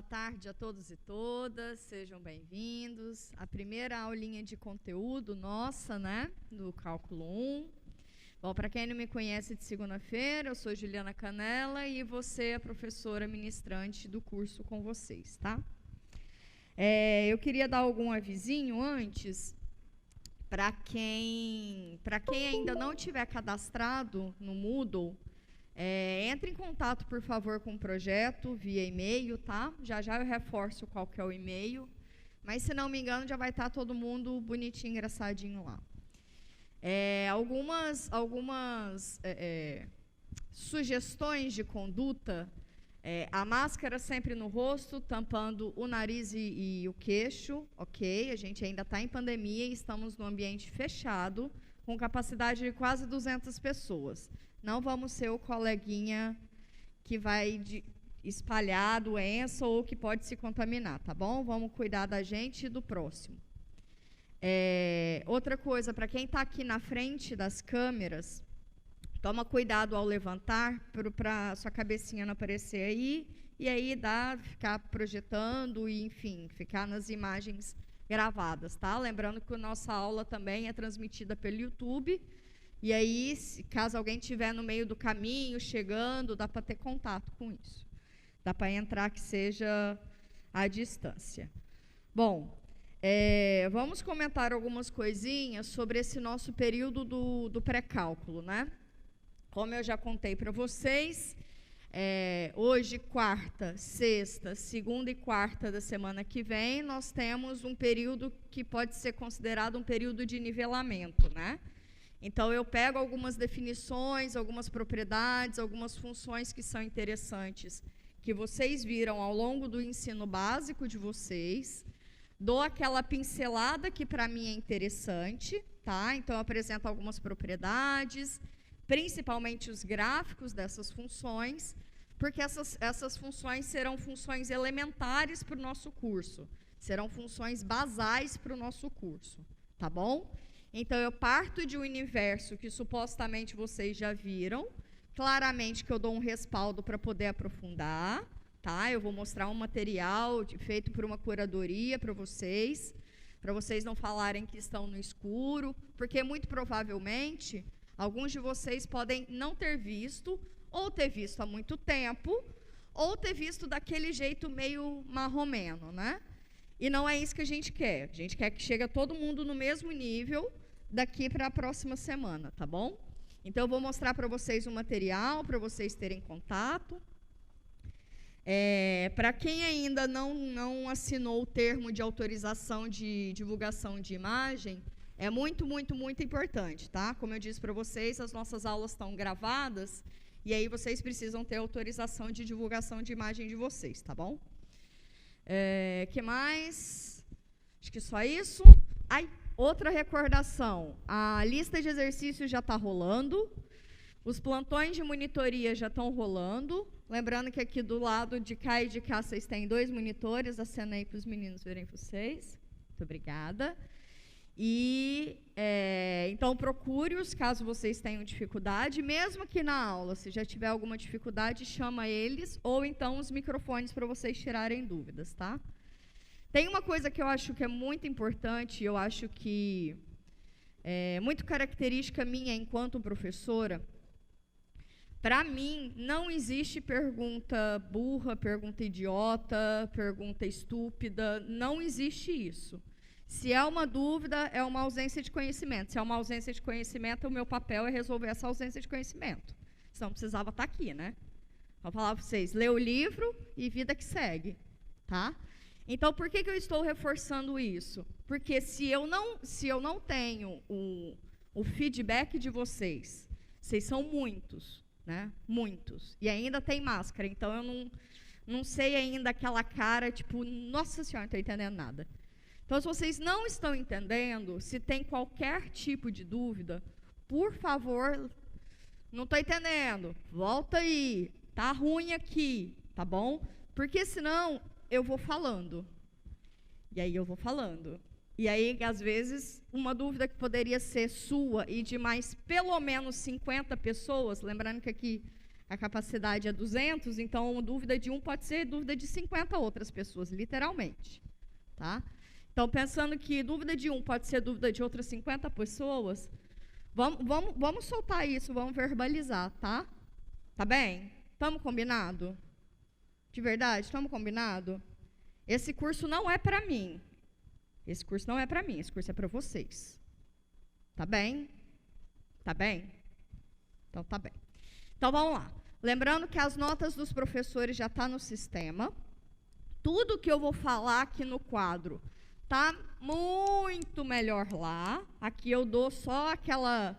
Boa tarde a todos e todas, sejam bem-vindos. A primeira aulinha de conteúdo nossa, né, do Cálculo 1. Bom, para quem não me conhece de segunda-feira, eu sou Juliana Canella e você é a professora ministrante do curso com vocês, tá? Eu queria dar algum avisinho antes, para quem ainda não tiver cadastrado no Moodle. Entre em contato, por favor, com o projeto via e-mail, tá? Já eu reforço qual que é o e-mail, mas, se não me engano, já vai estar todo mundo bonitinho, engraçadinho lá. Algumas sugestões de conduta: a máscara sempre no rosto, tampando o nariz e o queixo, ok? A gente ainda está em pandemia e estamos num ambiente fechado, com capacidade de quase 200 pessoas. Não vamos ser o coleguinha que vai espalhar a doença ou que pode se contaminar, tá bom? Vamos cuidar da gente e do próximo. Outra coisa, para quem está aqui na frente das câmeras, toma cuidado ao levantar, para sua cabecinha não aparecer aí, e aí ficar projetando e, enfim, ficar nas imagens gravadas, tá? Lembrando que a nossa aula também é transmitida pelo YouTube. E aí, caso alguém estiver no meio do caminho, chegando, dá para ter contato com isso. Dá para entrar, que seja à distância. Bom, vamos comentar algumas coisinhas sobre esse nosso período do pré-cálculo, né? Como eu já contei para vocês, hoje, quarta, sexta, segunda e quarta da semana que vem, nós temos um período que pode ser considerado um período de nivelamento, né? Então, eu pego algumas definições, algumas propriedades, algumas funções que são interessantes, que vocês viram ao longo do ensino básico de vocês, dou aquela pincelada que para mim é interessante, tá? Então, eu apresento algumas propriedades, principalmente os gráficos dessas funções, porque essas funções serão funções elementares para o nosso curso, serão funções basais para o nosso curso, tá bom? Então, eu parto de um universo que supostamente vocês já viram, claramente que eu dou um respaldo para poder aprofundar, tá? Eu vou mostrar um material feito por uma curadoria para vocês não falarem que estão no escuro, porque muito provavelmente alguns de vocês podem não ter visto, ou ter visto há muito tempo, ou ter visto daquele jeito meio marromeno, né? E não é isso que a gente quer. A gente quer que chegue todo mundo no mesmo nível daqui para a próxima semana, tá bom? Então, eu vou mostrar para vocês o material, para vocês terem contato. Para quem ainda não assinou o termo de autorização de divulgação de imagem, é muito, muito, muito importante, tá? Como eu disse para vocês, as nossas aulas estão gravadas, e aí vocês precisam ter autorização de divulgação de imagem de vocês, tá bom? Que mais? Acho que só isso. Outra recordação, a lista de exercícios já está rolando, os plantões de monitoria já estão rolando, lembrando que aqui do lado de cá e de cá vocês têm 2 monitores, acenei para os meninos verem vocês, muito obrigada. Então, procure-os caso vocês tenham dificuldade, mesmo que na aula, se já tiver alguma dificuldade, chama eles, ou então os microfones para vocês tirarem dúvidas, tá? Tem uma coisa que eu acho que é muito importante, eu acho que é muito característica minha enquanto professora. Para mim, não existe pergunta burra, pergunta idiota, pergunta estúpida, não existe isso. Se é uma dúvida, é uma ausência de conhecimento. Se é uma ausência de conhecimento, o meu papel é resolver essa ausência de conhecimento. Senão não precisava estar aqui, né? Vou falar para vocês, lê o livro e vida que segue, tá? Então, por que eu estou reforçando isso? Porque se eu não tenho o feedback de vocês são muitos, né? Muitos. E ainda tem máscara, então eu não sei ainda aquela cara, tipo, nossa senhora, não estou entendendo nada. Então, se vocês não estão entendendo, se tem qualquer tipo de dúvida, por favor, não estou entendendo, volta aí, tá ruim aqui, tá bom? Porque senão eu vou falando. E aí eu vou falando. E aí, às vezes, uma dúvida que poderia ser sua e de mais pelo menos 50 pessoas, lembrando que aqui a capacidade é 200, então dúvida de um pode ser dúvida de 50 outras pessoas, literalmente. Tá? Então, pensando que dúvida de um pode ser dúvida de outras 50 pessoas, vamos soltar isso, vamos verbalizar, tá? Tá bem? Estamos combinado? De verdade, estamos combinado? Esse curso não é para mim. Esse curso não é para mim, esse curso é para vocês. Tá bem? Tá bem? Então, tá bem. Então, vamos lá. Lembrando que as notas dos professores já estão no sistema. Tudo que eu vou falar aqui no quadro está muito melhor lá. Aqui eu dou só aquela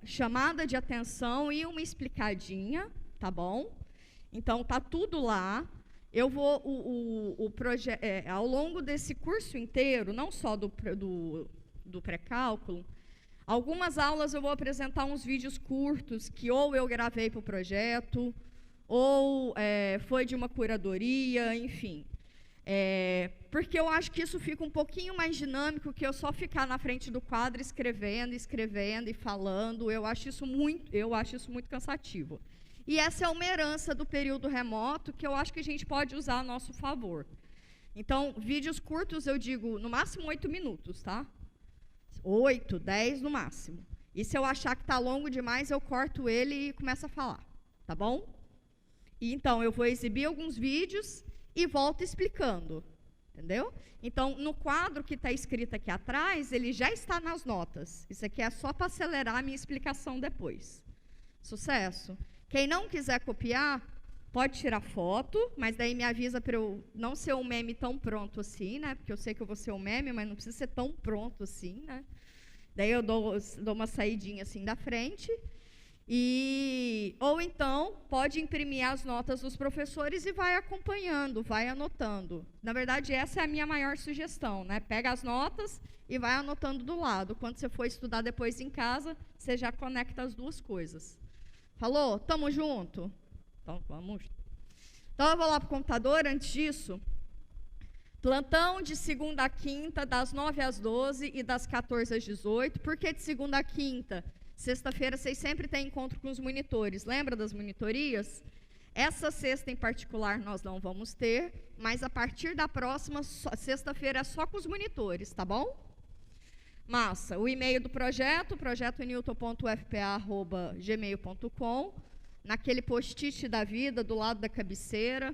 chamada de atenção e uma explicadinha, tá bom? Então, tá tudo lá. Eu vou, ao longo desse curso inteiro, não só do pré-cálculo, algumas aulas eu vou apresentar uns vídeos curtos que ou eu gravei para o projeto, ou foi de uma curadoria, enfim. Porque eu acho que isso fica um pouquinho mais dinâmico que eu só ficar na frente do quadro escrevendo e falando. Eu acho isso muito cansativo. E essa é uma herança do período remoto que eu acho que a gente pode usar a nosso favor. Então, vídeos curtos, eu digo, no máximo 8 minutos, tá? 8, 10 no máximo. E se eu achar que está longo demais, eu corto ele e começo a falar, tá bom? E, então, eu vou exibir alguns vídeos e volto explicando, entendeu? Então, no quadro que está escrito aqui atrás, ele já está nas notas. Isso aqui é só para acelerar a minha explicação depois. Sucesso! Quem não quiser copiar, pode tirar foto, mas daí me avisa para eu não ser um meme tão pronto assim, né? Porque eu sei que eu vou ser um meme, mas não precisa ser tão pronto assim, né? Daí eu dou uma saidinha assim da frente. Ou então, pode imprimir as notas dos professores e vai acompanhando, vai anotando. Na verdade, essa é a minha maior sugestão, né? Pega as notas e vai anotando do lado. Quando você for estudar depois em casa, você já conecta as duas coisas. Falou? Tamo junto? Então, vamos. Então, eu vou lá para o computador. Antes disso, plantão de segunda a quinta, das 9 às 12 e das 14 às 18. Por que de segunda a quinta? Sexta-feira, vocês sempre têm encontro com os monitores. Lembra das monitorias? Essa sexta, em particular, nós não vamos ter, mas a partir da próxima, sexta-feira, é só com os monitores, tá bom? Massa. O e-mail do projeto, projetonewton.fpa@gmail.com. Naquele post-it da vida, do lado da cabeceira,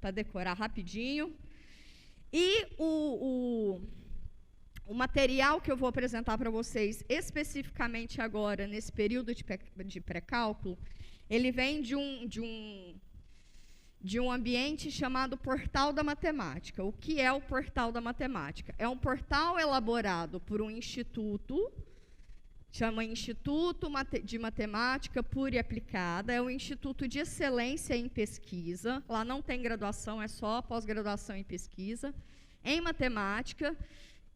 para decorar rapidinho. E o material que eu vou apresentar para vocês, especificamente agora, nesse período de pré-cálculo, ele vem de um ambiente chamado Portal da Matemática. O que é o Portal da Matemática? É um portal elaborado por um instituto, chama Instituto de Matemática Pura e Aplicada, é um instituto de excelência em pesquisa, lá não tem graduação, é só pós-graduação em pesquisa, em matemática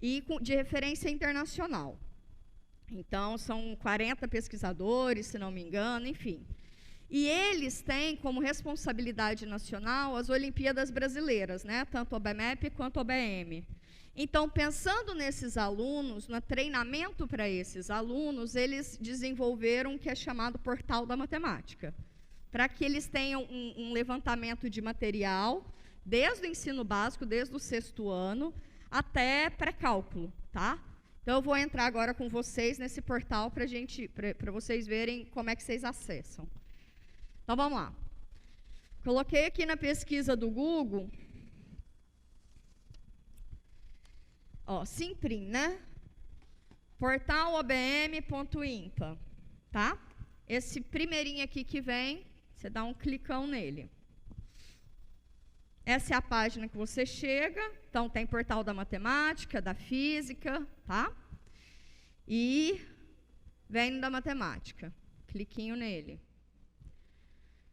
e de referência internacional. Então, são 40 pesquisadores, se não me engano, enfim. E eles têm como responsabilidade nacional as Olimpíadas Brasileiras, né? Tanto a OBMEP quanto a OBM. Então, pensando nesses alunos, no treinamento para esses alunos, eles desenvolveram o que é chamado Portal da Matemática, para que eles tenham um levantamento de material, desde o ensino básico, desde o 6º ano, até pré-cálculo, tá? Então, eu vou entrar agora com vocês nesse portal para vocês verem como é que vocês acessam. Então, vamos lá. Coloquei aqui na pesquisa do Google, Simprim, né? Portal obm.impa, tá? Esse primeirinho aqui que vem, você dá um clicão nele. Essa é a página que você chega. Então, tem portal da matemática, da física, tá? E vem da matemática. Cliquinho nele.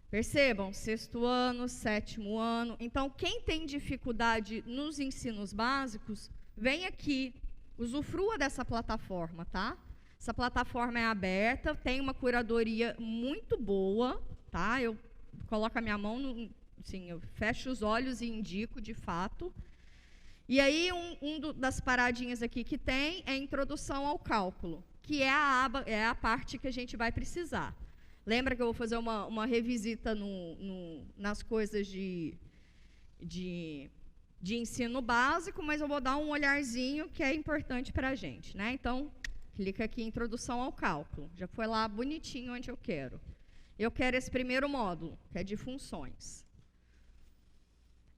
Percebam, 6º ano, 7º ano. Então, quem tem dificuldade nos ensinos básicos, vem aqui, usufrua dessa plataforma, tá? Essa plataforma é aberta, tem uma curadoria muito boa, tá? Eu coloco a minha mão, assim, eu fecho os olhos e indico, de fato. E aí, das paradinhas aqui que tem é a introdução ao cálculo, que é a parte que a gente vai precisar. Lembra que eu vou fazer uma revisita nas coisas de ensino básico, mas eu vou dar um olharzinho que é importante para a gente, né? Então, clica aqui em Introdução ao Cálculo. Já foi lá bonitinho onde eu quero. Eu quero esse primeiro módulo, que é de funções.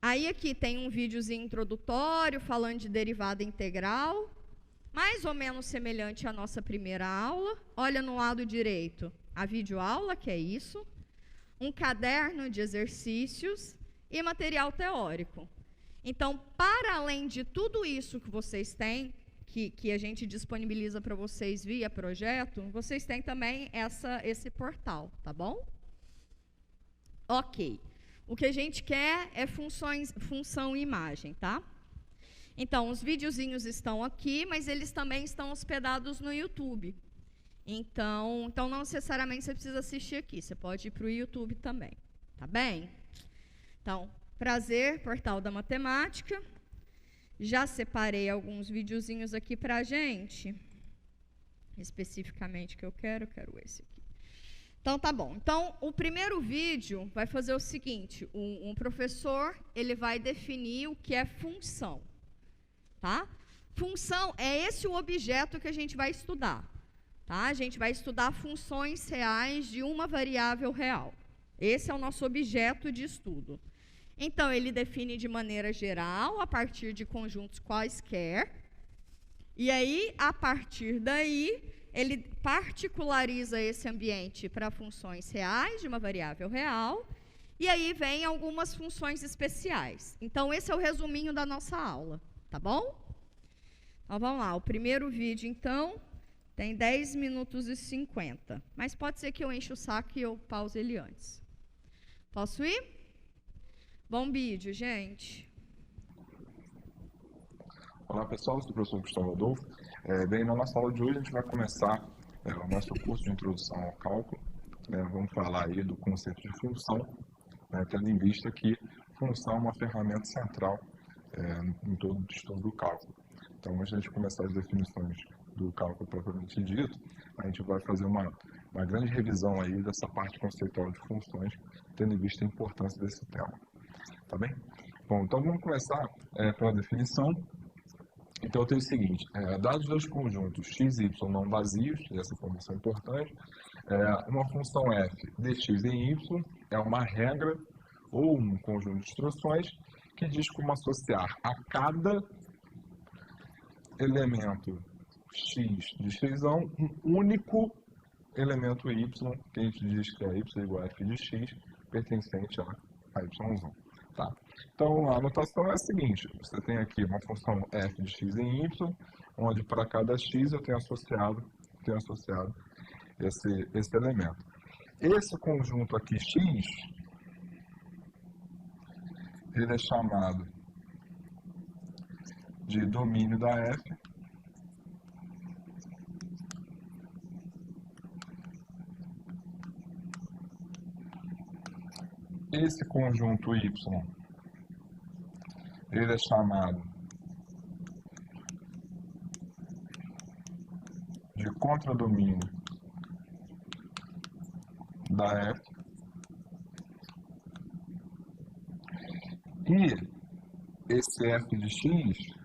Aí aqui tem um videozinho introdutório falando de derivada integral, mais ou menos semelhante à nossa primeira aula. Olha no lado direito, a videoaula, que é isso, um caderno de exercícios e material teórico. Então, para além de tudo isso que vocês têm, que a gente disponibiliza para vocês via projeto, vocês têm também esse portal, tá bom? Ok. O que a gente quer é função e imagem, tá? Então, os videozinhos estão aqui, mas eles também estão hospedados no YouTube. Então não necessariamente você precisa assistir aqui, você pode ir para o YouTube também, tá bem? Então, prazer, Portal da Matemática. Já separei alguns videozinhos aqui para a gente. Especificamente que eu quero esse aqui. Então, tá bom. Então, o primeiro vídeo vai fazer o seguinte, um professor, ele vai definir o que é função, tá? Função é esse o objeto que a gente vai estudar, tá? A gente vai estudar funções reais de uma variável real. Esse é o nosso objeto de estudo. Então, ele define de maneira geral, a partir de conjuntos quaisquer, e aí, a partir daí, ele particulariza esse ambiente para funções reais de uma variável real, e aí vem algumas funções especiais. Então, esse é o resuminho da nossa aula, tá bom? Então, vamos lá. O primeiro vídeo, então, tem 10 minutos e 50. Mas pode ser que eu enche o saco e eu pause ele antes. Posso ir? Bom vídeo, gente. Olá, pessoal. Eu sou o professor Gustavo Adolfo. Bem, na nossa aula de hoje, a gente vai começar o nosso curso de Introdução ao Cálculo. Vamos falar aí do conceito de função, tendo em vista que função é uma ferramenta central em todo o estudo do cálculo. Então, antes de a gente começar as definições do cálculo propriamente dito, a gente vai fazer uma grande revisão aí dessa parte conceitual de funções, tendo em vista a importância desse tema. Tá bem? Bom, então vamos começar pela definição. Então eu tenho o seguinte, dados dois conjuntos x e y não vazios, e essa informação é importante, uma função f de x em y é uma regra ou um conjunto de instruções que diz como associar a cada elemento x de x um único elemento y, que a gente diz que é y igual a f de x, pertencente a y1. Tá? Então, a anotação é a seguinte, você tem aqui uma função f de x em y, onde para cada x eu tenho associado esse elemento. Esse conjunto aqui x, ele é chamado de domínio da f, esse conjunto y, ele é chamado de contradomínio da f, e esse f de x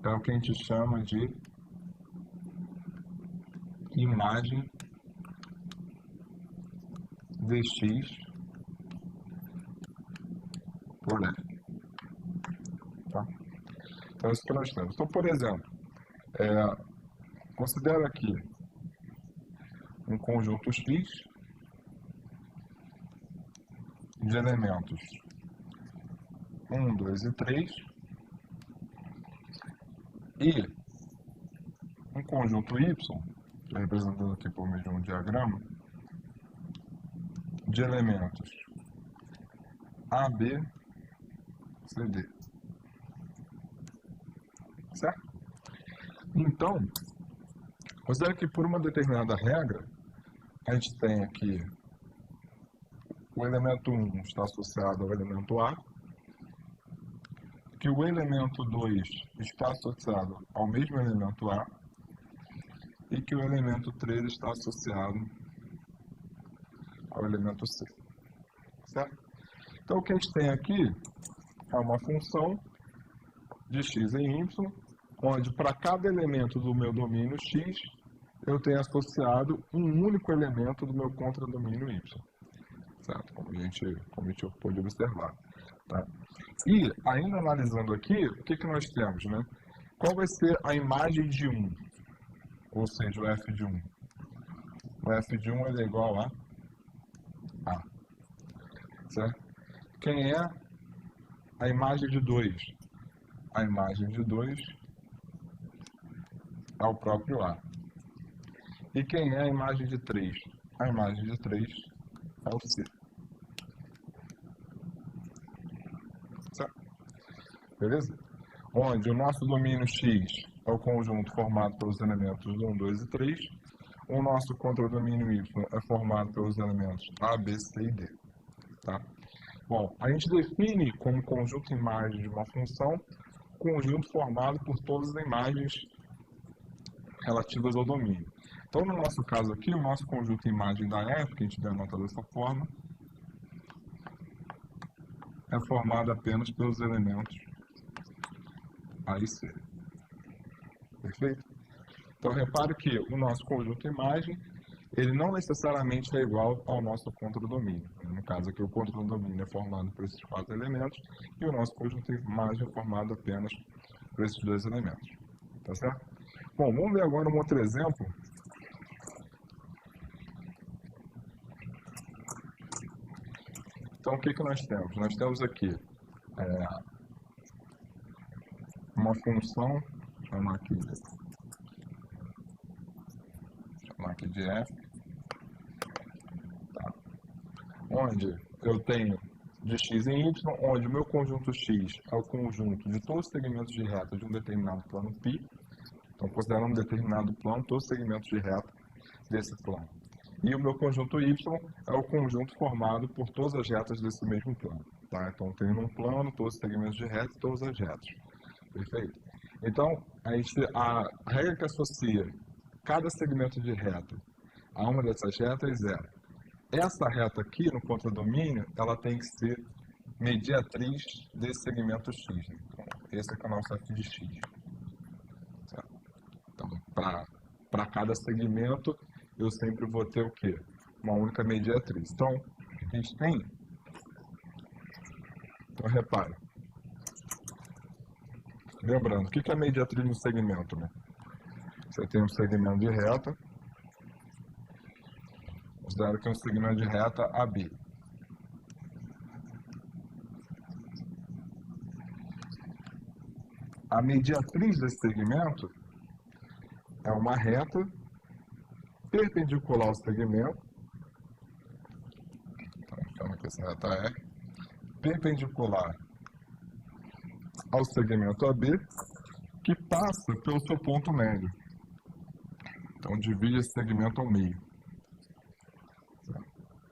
é o que a gente chama de imagem de x por f. Tá? Então, isso que nós temos. Então, por exemplo, considera aqui um conjunto x de elementos 1, 2 e 3 e um conjunto y, representando aqui por meio de um diagrama, de elementos A, B, C, D. Certo? Então, considera que por uma determinada regra, a gente tem aqui o elemento 1 está associado ao elemento A, que o elemento 2 está associado ao mesmo elemento A e que o elemento 3 está associado ao elemento C. Certo? Então, o que a gente tem aqui é uma função de x em y, onde para cada elemento do meu domínio x, eu tenho associado um único elemento do meu contradomínio y. Certo? Como a gente pôde observar. Tá? E, ainda analisando aqui, o que nós temos? Né? Qual vai ser a imagem de 1? Ou seja, o f de 1. O f de 1 é igual a A. Certo? Quem é a imagem de 2? A imagem de 2 é o próprio A. E quem é a imagem de 3? A imagem de 3 é o C. Certo? Beleza? Onde o nosso domínio X é o conjunto formado pelos elementos 1, 2 e 3. O nosso contradomínio Y é formado pelos elementos A, B, C e D. Tá? Bom, a gente define como conjunto imagem de uma função conjunto formado por todas as imagens relativas ao domínio. Então, no nosso caso aqui, o nosso conjunto imagem da F, que a gente denota dessa forma, é formado apenas pelos elementos A e C. Perfeito? Então, repare que o nosso conjunto imagem, ele não necessariamente é igual ao nosso contradomínio. No caso aqui, o contradomínio é formado por esses 4 elementos e o nosso conjunto imagem é formado apenas por esses 2 elementos. Tá certo? Bom, vamos ver agora um outro exemplo. Então, o que nós temos? Nós temos aqui uma função, chamar aqui de f, tá? Onde eu tenho de x em y, onde o meu conjunto x é o conjunto de todos os segmentos de reta de um determinado plano π. Então, considerando um determinado plano, todos os segmentos de reta desse plano. E o meu conjunto y é o conjunto formado por todas as retas desse mesmo plano. Tá? Então, eu tenho num plano todos os segmentos de reta e todas as retas. Perfeito? Então, a regra que associa cada segmento de reta a uma dessas retas é: essa reta aqui no contradomínio, ela tem que ser mediatriz desse segmento x. Então, esse aqui é o nosso f de x. Certo? Então, para cada segmento, eu sempre vou ter o quê? Uma única mediatriz. Então, a gente tem... Então, repare. Lembrando, o que é mediatriz no segmento? Né? Você tem um segmento de reta. Considero que é um segmento de reta AB. A mediatriz desse segmento é uma reta perpendicular ao segmento. Então, chama que essa reta é perpendicular ao segmento AB, que passa pelo seu ponto médio. Então, divide esse segmento ao meio.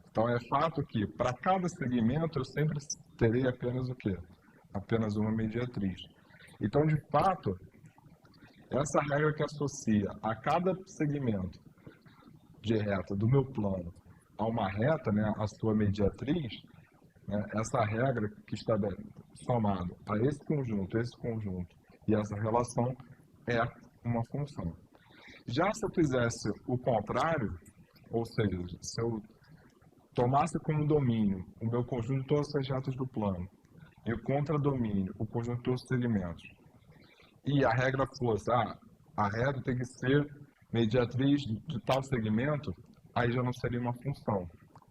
Então, é fato que, para cada segmento, eu sempre terei apenas o quê? Apenas uma mediatriz. Então, de fato, essa regra que associa a cada segmento de reta do meu plano a uma reta, né, a sua mediatriz, né, essa regra que está somado a esse conjunto e essa relação é uma função. Já se eu fizesse o contrário, ou seja, se eu tomasse como domínio o meu conjunto de todas as retas do plano e o contradomínio, o conjunto de todos os segmentos, e a regra fosse, a reta tem que ser mediatriz de tal segmento, aí já não seria uma função.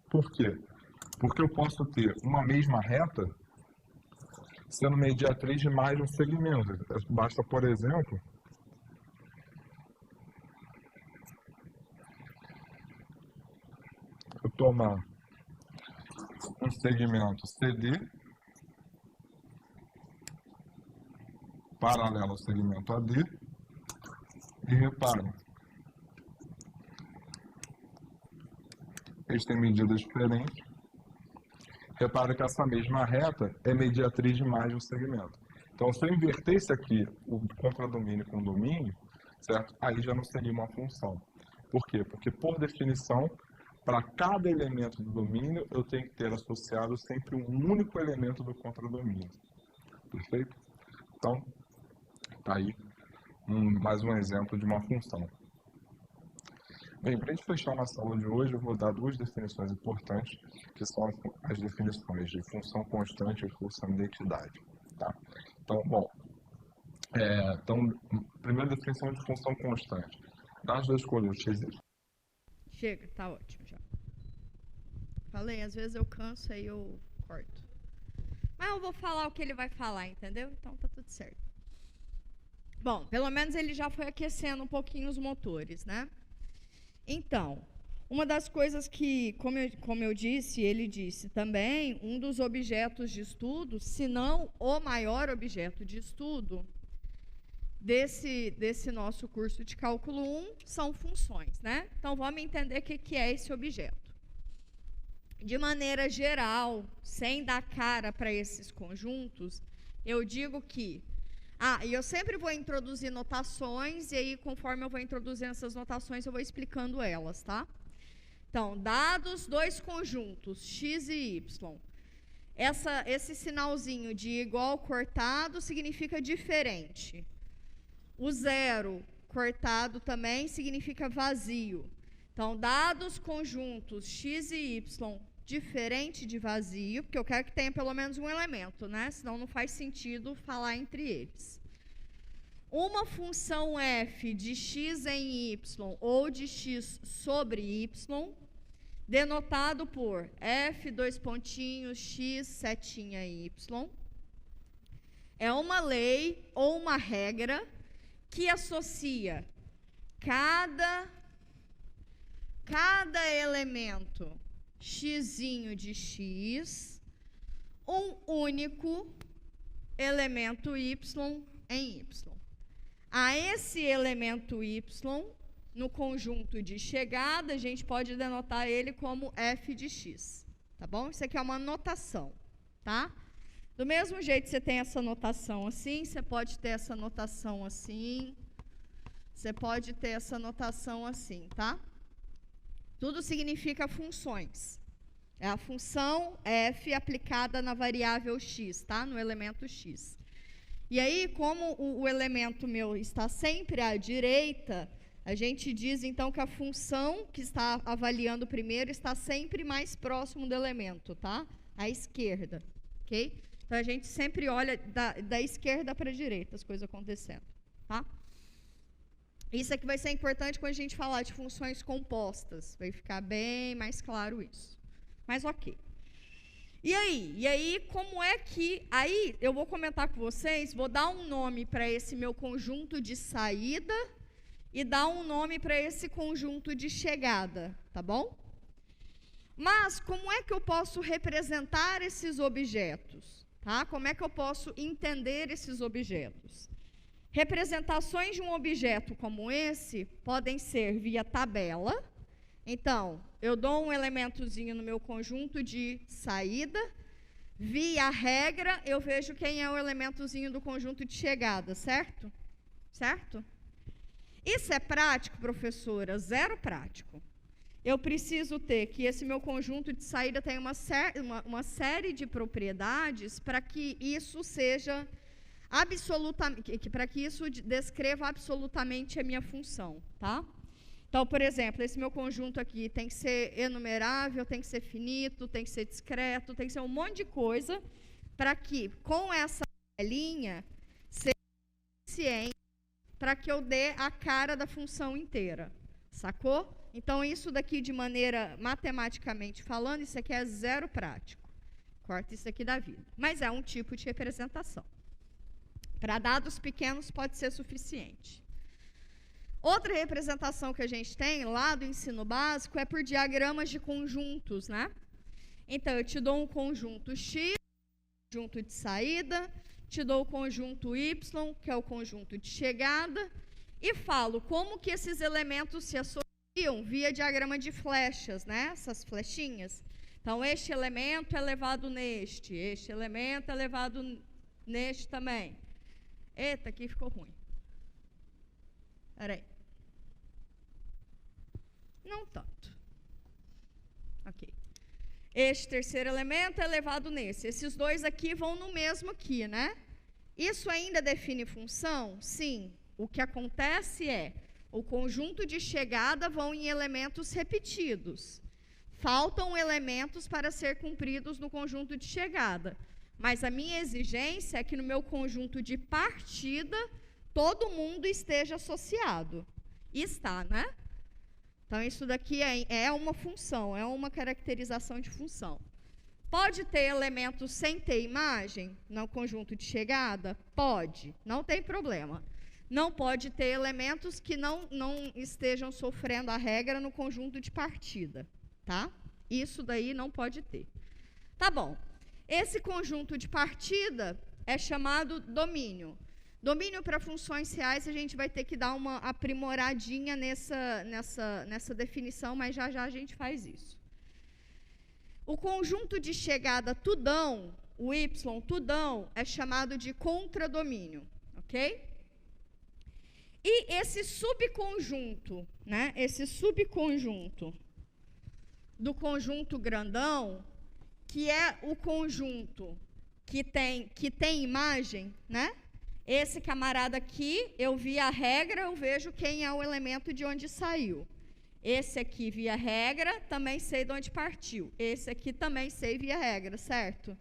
Por quê? Porque eu posso ter uma mesma reta sendo mediatriz de mais de um segmento. Basta, por exemplo, eu tomar um segmento CD paralelo ao segmento AD e reparem, eles têm medidas diferentes. Repara que essa mesma reta é mediatriz de mais de um segmento. Então, se eu invertesse aqui o contradomínio com o domínio, certo? Aí já não seria uma função. Por quê? Porque, por definição, para cada elemento do domínio, eu tenho que ter associado sempre um único elemento do contradomínio. Perfeito? Então, está aí mais um exemplo de uma função. Bem, para a gente fechar nossa aula de hoje, eu vou dar duas definições importantes, que são as definições de função constante e função identidade. Tá? Então, bom, primeira definição de função constante. Das duas coisas, x e... Chega, tá ótimo já. Falei, às vezes eu canso, aí eu corto. Mas eu vou falar o que ele vai falar, entendeu? Então tá tudo certo. Bom, pelo menos ele já foi aquecendo um pouquinho os motores, né? Então, uma das coisas que, como eu disse, ele disse também, um dos objetos de estudo, se não o maior objeto de estudo desse nosso curso de cálculo 1, são funções, né? Então, vamos entender o que é esse objeto. De maneira geral, sem dar cara para esses conjuntos, eu digo que... e eu sempre vou introduzir notações, e aí, conforme eu vou introduzindo essas notações, eu vou explicando elas, tá? Então, dados dois conjuntos, x e y, esse sinalzinho de igual cortado significa diferente. O zero cortado também significa vazio. Então, dados conjuntos x e y diferente de vazio, porque eu quero que tenha pelo menos um elemento, né? Senão não faz sentido falar entre eles. Uma função f de x em y ou de x sobre y, denotado por f, dois pontinhos, x, setinha, y, é uma lei ou uma regra que associa cada elemento xzinho de x, um único elemento y em y. A esse elemento y, no conjunto de chegada, a gente pode denotar ele como f de x, tá bom? Isso aqui é uma notação, tá? Do mesmo jeito que você tem essa notação assim, você pode ter essa notação assim, você pode ter essa notação assim, tá? Tudo significa funções. É a função f aplicada na variável x, tá? No elemento x. E aí, como o elemento meu está sempre à direita, a gente diz, então, que a função que está avaliando primeiro está sempre mais próximo do elemento, tá? À esquerda, ok? Então, a gente sempre olha da esquerda para a direita, as coisas acontecendo, tá? Isso aqui vai ser importante quando a gente falar de funções compostas. Vai ficar bem mais claro isso. Mas ok. E aí, como é que... Aí, eu vou comentar com vocês, vou dar um nome para esse meu conjunto de saída e dar um nome para esse conjunto de chegada, tá bom? Mas, como é que eu posso representar esses objetos? Tá? Como é que eu posso entender esses objetos? Representações de um objeto como esse podem ser via tabela. Então, eu dou um elementozinho no meu conjunto de saída. Via regra, eu vejo quem é o elementozinho do conjunto de chegada, certo? Certo? Isso é prático, professora? Zero prático. Eu preciso ter que esse meu conjunto de saída tenha uma série de propriedades para que isso seja... para que isso descreva absolutamente a minha função, tá? Então, por exemplo, esse meu conjunto aqui tem que ser enumerável, tem que ser finito, tem que ser discreto, tem que ser um monte de coisa para que, com essa linha, seja suficiente para que eu dê a cara da função inteira, sacou? Então, isso daqui, de maneira matematicamente falando, isso aqui é zero prático. Corta isso aqui da vida. Mas é um tipo de representação. Para dados pequenos pode ser suficiente. Outra representação que a gente tem lá do ensino básico é por diagramas de conjuntos, né? Então, eu te dou um conjunto X, conjunto de saída, te dou o conjunto Y, que é o conjunto de chegada, e falo como que esses elementos se associam via diagrama de flechas, né? Essas flechinhas. Então, este elemento é levado neste, este elemento é levado neste também. Eita, aqui ficou ruim. Espera aí. Não tanto. Ok. Este terceiro elemento é elevado nesse. Esses dois aqui vão no mesmo aqui, né? Isso ainda define função? Sim. O que acontece é, o conjunto de chegada vão em elementos repetidos. Faltam elementos para ser cumpridos no conjunto de chegada. Mas a minha exigência é que no meu conjunto de partida, todo mundo esteja associado. E está, né? Então, isso daqui é uma função, é uma caracterização de função. Pode ter elementos sem ter imagem no conjunto de chegada? Pode, não tem problema. Não pode ter elementos que não estejam sofrendo a regra no conjunto de partida, tá? Isso daí não pode ter. Tá bom. Esse conjunto de partida é chamado domínio. Domínio para funções reais, a gente vai ter que dar uma aprimoradinha nessa definição, mas já já a gente faz isso. O conjunto de chegada tudão, o Y tudão, é chamado de contradomínio, ok? E esse subconjunto, né? Esse subconjunto do conjunto grandão, que é o conjunto que tem imagem, né? Esse camarada aqui, eu vi a regra, eu vejo quem é o elemento de onde saiu. Esse aqui, via regra, também sei de onde partiu. Esse aqui também sei via regra, certo?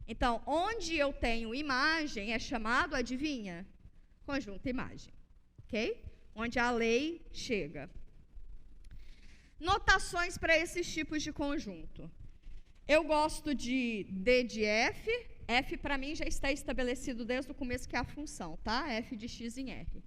Então, onde eu tenho imagem é chamado, adivinha? Conjunto imagem, ok? Onde a lei chega. Notações para esses tipos de conjunto. Eu gosto de D de F. F, para mim, já está estabelecido desde o começo, que é a função, tá? F de x em R.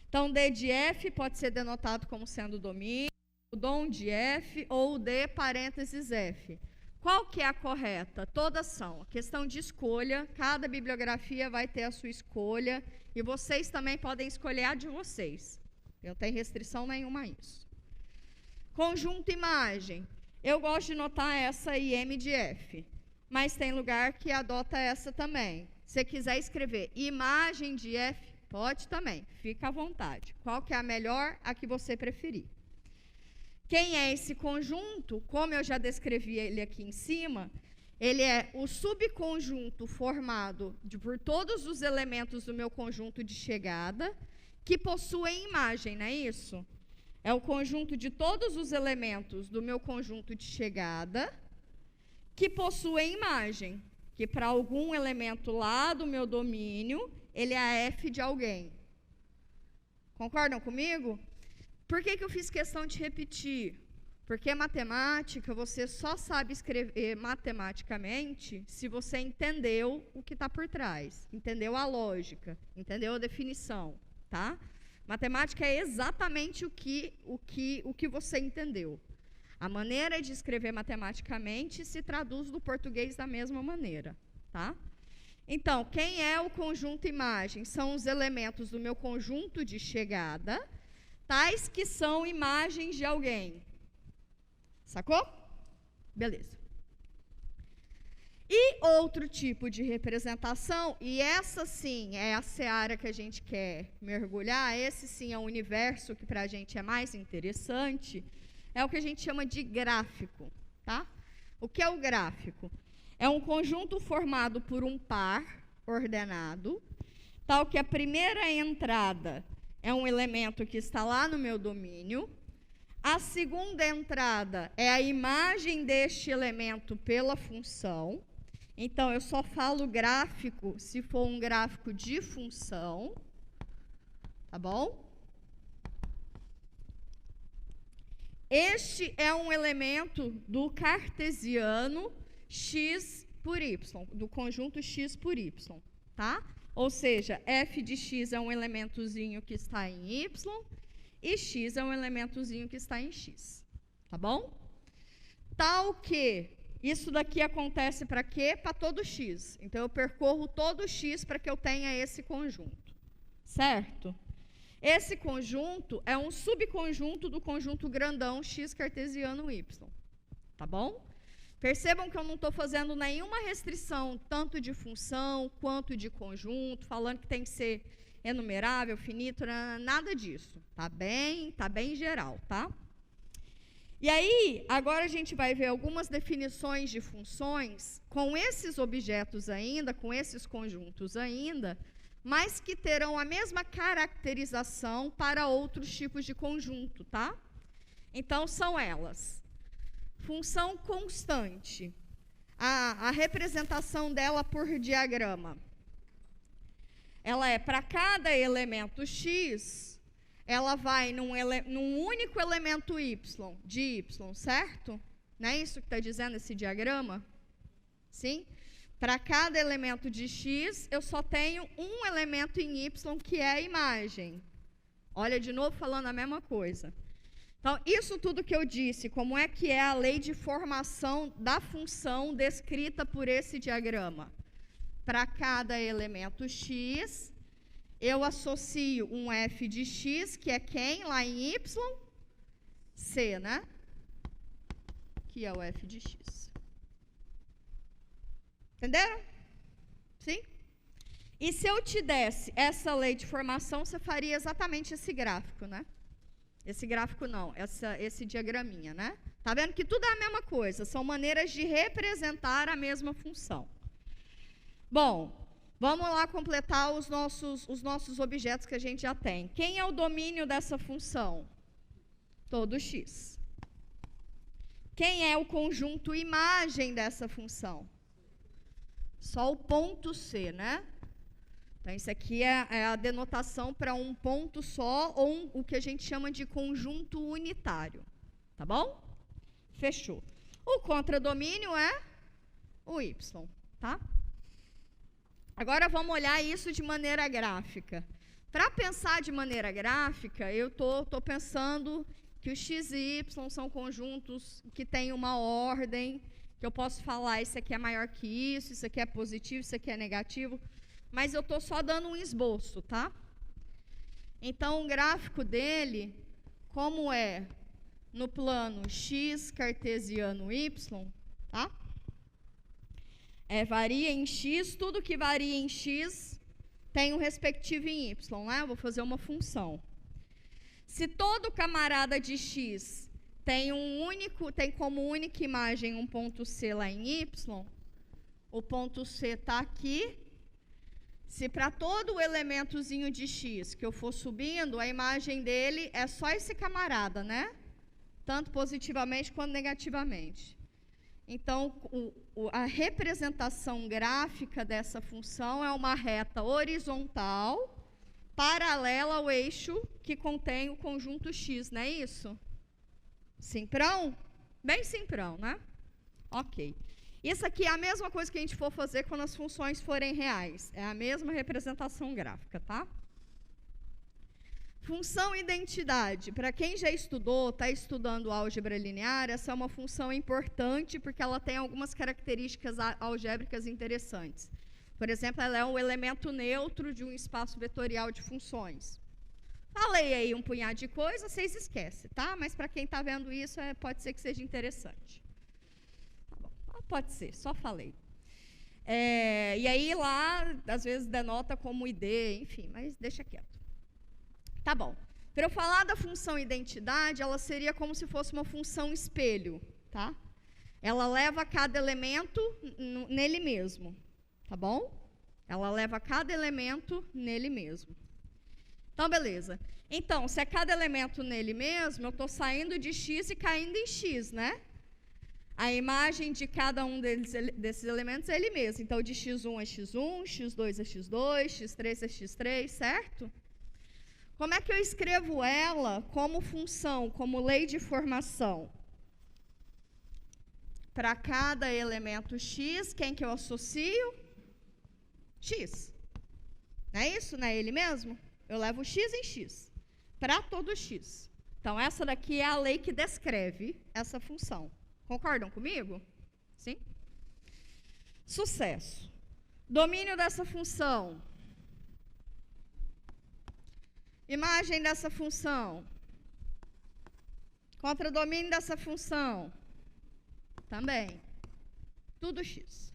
Então, D de F pode ser denotado como sendo domínio, o dom de F ou D parênteses F. Qual que é a correta? Todas são. Questão de escolha, cada bibliografia vai ter a sua escolha e vocês também podem escolher a de vocês. Não tem restrição nenhuma a isso. Conjunto imagem. Eu gosto de notar essa IM de F. Mas tem lugar que adota essa também. Se quiser escrever imagem de F, pode também, fica à vontade. Qual que é a melhor? A que você preferir. Quem é esse conjunto? Como eu já descrevi ele aqui em cima, ele é o subconjunto formado por todos os elementos do meu conjunto de chegada, que possuem imagem, não é isso? É o conjunto de todos os elementos do meu conjunto de chegada, que possuem imagem, que para algum elemento lá do meu domínio, ele é a F de alguém. Concordam comigo? Por que eu fiz questão de repetir? Porque matemática, você só sabe escrever matematicamente se você entendeu o que está por trás, entendeu a lógica, entendeu a definição, tá? Matemática é exatamente o que você entendeu. A maneira de escrever matematicamente se traduz do português da mesma maneira, tá? Então, quem é o conjunto imagem? São os elementos do meu conjunto de chegada, tais que são imagens de alguém. Sacou? Beleza. E outro tipo de representação, e essa sim é a seara que a gente quer mergulhar, esse sim é o universo que para a gente é mais interessante, é o que a gente chama de gráfico, tá? O que é o gráfico? É um conjunto formado por um par ordenado, tal que a primeira entrada é um elemento que está lá no meu domínio, a segunda entrada é a imagem deste elemento pela função. Então, eu só falo gráfico se for um gráfico de função, tá bom? Este é um elemento do cartesiano x por y, do conjunto x por y, tá? Ou seja, f de x é um elementozinho que está em y e x é um elementozinho que está em x, tá bom? Tal que isso daqui acontece para quê? Para todo x. Então, eu percorro todo x para que eu tenha esse conjunto, certo? Esse conjunto é um subconjunto do conjunto grandão x cartesiano y, tá bom? Percebam que eu não estou fazendo nenhuma restrição, tanto de função quanto de conjunto, falando que tem que ser enumerável, finito, nada disso. Tá bem geral, tá? E aí, agora a gente vai ver algumas definições de funções com esses objetos ainda, com esses conjuntos ainda, mas que terão a mesma caracterização para outros tipos de conjunto, tá? Então, são elas. Função constante. A representação dela por diagrama. Ela é para cada elemento x, ela vai num único elemento y, de y, certo? Não é isso que está dizendo esse diagrama? Sim? Para cada elemento de x, eu só tenho um elemento em y, que é a imagem. Olha, de novo falando a mesma coisa. Então, isso tudo que eu disse, como é que é a lei de formação da função descrita por esse diagrama? Para cada elemento x, eu associo um f de x, que é quem lá em y? C, né? Que é o f de x. Entenderam? Sim? E se eu te desse essa lei de formação, você faria exatamente esse gráfico, né? Esse gráfico não, esse diagraminha, né? Tá vendo que tudo é a mesma coisa, são maneiras de representar a mesma função. Bom, vamos lá completar os nossos objetos que a gente já tem. Quem é o domínio dessa função? Todo x. Quem é o conjunto imagem dessa função? Só o ponto C, né? Então, isso aqui é a denotação para um ponto só, ou o que a gente chama de conjunto unitário. Tá bom? Fechou. O contradomínio é o y, tá? Agora, vamos olhar isso de maneira gráfica. Para pensar de maneira gráfica, eu tô pensando que o x e y são conjuntos que têm uma ordem, que eu posso falar, isso aqui é maior que isso aqui é positivo, isso aqui é negativo, mas eu estou só dando um esboço, tá? Então, o gráfico dele, como é no plano x cartesiano y, tá? Varia em x, tudo que varia em x tem um respectivo em y, né? Eu vou fazer uma função. Se todo camarada de x tem como única imagem um ponto C lá em y, o ponto C está aqui. Se para todo elementozinho de x que eu for subindo, a imagem dele é só esse camarada, né? Tanto positivamente quanto negativamente. Então, a representação gráfica dessa função é uma reta horizontal paralela ao eixo que contém o conjunto x, não é isso? Simprão? Bem simprão, né? Ok. Isso aqui é a mesma coisa que a gente for fazer quando as funções forem reais. É a mesma representação gráfica, tá? Função identidade. Para quem já estudou, está estudando álgebra linear, essa é uma função importante porque ela tem algumas características algébricas interessantes. Por exemplo, ela é um elemento neutro de um espaço vetorial de funções. Falei aí um punhado de coisas, vocês esquecem, tá? Mas para quem está vendo isso, pode ser que seja interessante. Tá bom. Pode ser, só falei. E aí lá, às vezes denota como ID, enfim, mas deixa quieto. Tá bom. Para eu falar da função identidade, ela seria como se fosse uma função espelho, tá? Ela leva cada elemento nele mesmo, tá bom? Ela leva cada elemento nele mesmo. Então, beleza. Então, se é cada elemento nele mesmo, eu estou saindo de x e caindo em x, né? A imagem de cada um desses elementos é ele mesmo. Então, de x1 é x1, x2 é x2, x3 é x3, certo? Como é que eu escrevo ela como função, como lei de formação? Para cada elemento x, quem que eu associo? X. Não é isso? Não é ele mesmo? Eu levo x em x, para todo x. Então, essa daqui é a lei que descreve essa função. Concordam comigo? Sim? Sucesso. Domínio dessa função. Imagem dessa função. Contradomínio dessa função. Também. Tudo x.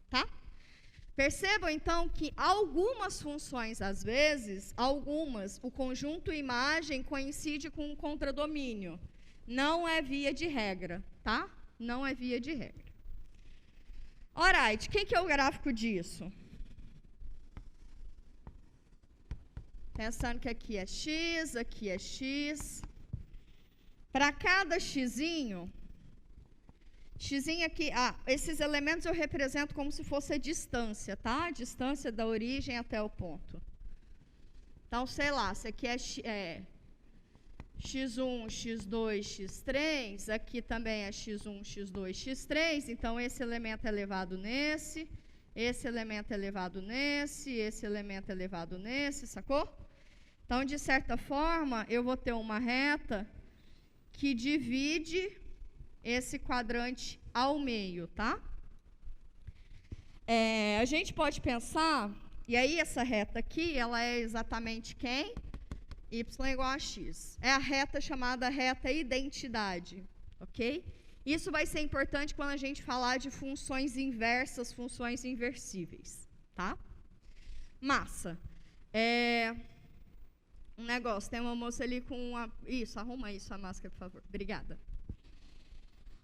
Tá? Percebam, então, que algumas funções, às vezes, o conjunto imagem coincide com o contradomínio. Não é via de regra, tá? Não é via de regra. Alright, quem que é o gráfico disso? Pensando que aqui é x, aqui é x. Para cada xzinho aqui, esses elementos eu represento como se fosse a distância, tá? A distância da origem até o ponto. Então, sei lá, isso aqui é x1, x2, x3, aqui também é x1, x2, x3, então esse elemento é levado nesse, esse elemento é levado nesse, esse elemento é levado nesse, sacou? Então, de certa forma, eu vou ter uma reta que divide esse quadrante ao meio, tá? A gente pode pensar, e aí essa reta aqui, ela é exatamente quem? Y igual a x. É a reta chamada reta identidade, ok? Isso vai ser importante quando a gente falar de funções inversas, funções inversíveis, tá? Massa. Um negócio, tem uma moça ali com uma... Isso, arruma isso, a máscara, por favor. Obrigada.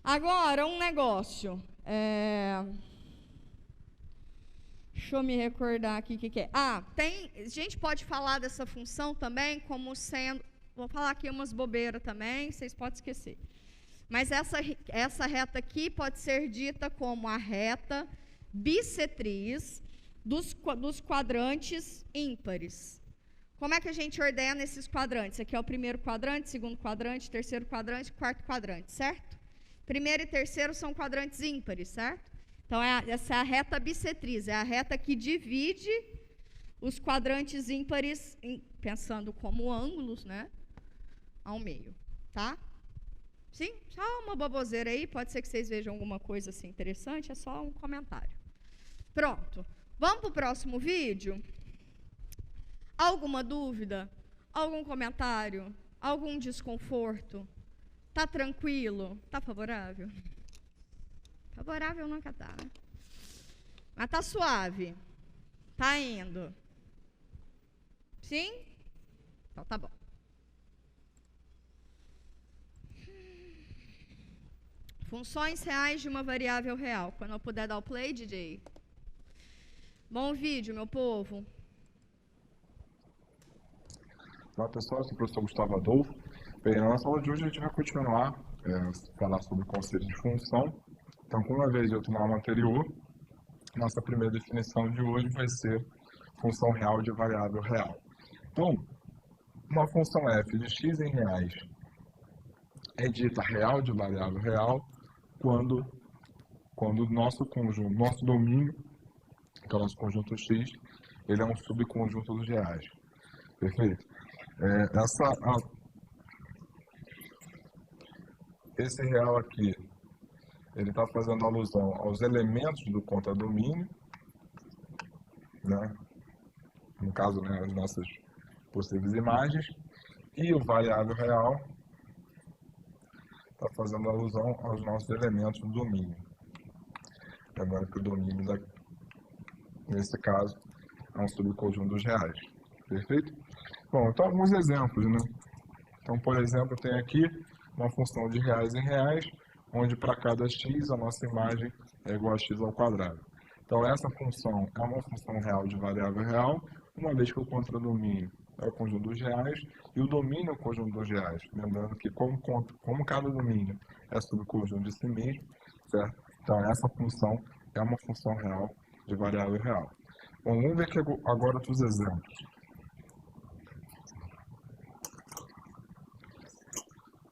Agora, um negócio. Deixa eu me recordar aqui o que é. A gente pode falar dessa função também como sendo... Vou falar aqui umas bobeiras também, vocês podem esquecer. Mas essa reta aqui pode ser dita como a reta bissetriz dos quadrantes ímpares. Como é que a gente ordena esses quadrantes? Aqui é o primeiro quadrante, segundo quadrante, terceiro quadrante, quarto quadrante, certo? Primeiro e terceiro são quadrantes ímpares, certo? Então, essa é a reta bissetriz, é a reta que divide os quadrantes ímpares, pensando como ângulos, né? Ao meio, tá? Sim? Só uma baboseira aí, pode ser que vocês vejam alguma coisa assim interessante, é só um comentário. Pronto. Vamos para o próximo vídeo? Alguma dúvida? Algum comentário? Algum desconforto? Tá tranquilo? Tá favorável? Favorável nunca tá, né? Mas tá suave. Tá indo. Sim? Então tá bom. Funções reais de uma variável real. Quando eu puder dar o play, DJ. Bom vídeo, meu povo. Olá pessoal, eu sou o professor Gustavo Adolfo. Bem, na nossa aula de hoje a gente vai continuar a falar sobre o conceito de função. Então, como eu havia dito na aula anterior, nossa primeira definição de hoje vai ser função real de variável real. Então, uma função f de x em reais é dita real de variável real quando o nosso conjunto, nosso domínio, que é o nosso conjunto x, ele é um subconjunto dos reais. Perfeito? Esse real aqui, ele está fazendo alusão aos elementos do contradomínio, né? No caso, né, as nossas possíveis imagens, e o variável real está fazendo alusão aos nossos elementos do domínio. Lembrando que o domínio, nesse caso, é um subconjunto dos reais. Perfeito? Bom, então alguns exemplos, né? Então, por exemplo, tem aqui uma função de reais em reais, onde para cada x a nossa imagem é igual a x ao quadrado. Então, essa função é uma função real de variável real, uma vez que o contradomínio é o conjunto dos reais e o domínio é o conjunto dos reais. Lembrando que como cada domínio é subconjunto de si mesmo, certo? Então, essa função é uma função real de variável real. Bom, vamos ver aqui agora outros exemplos.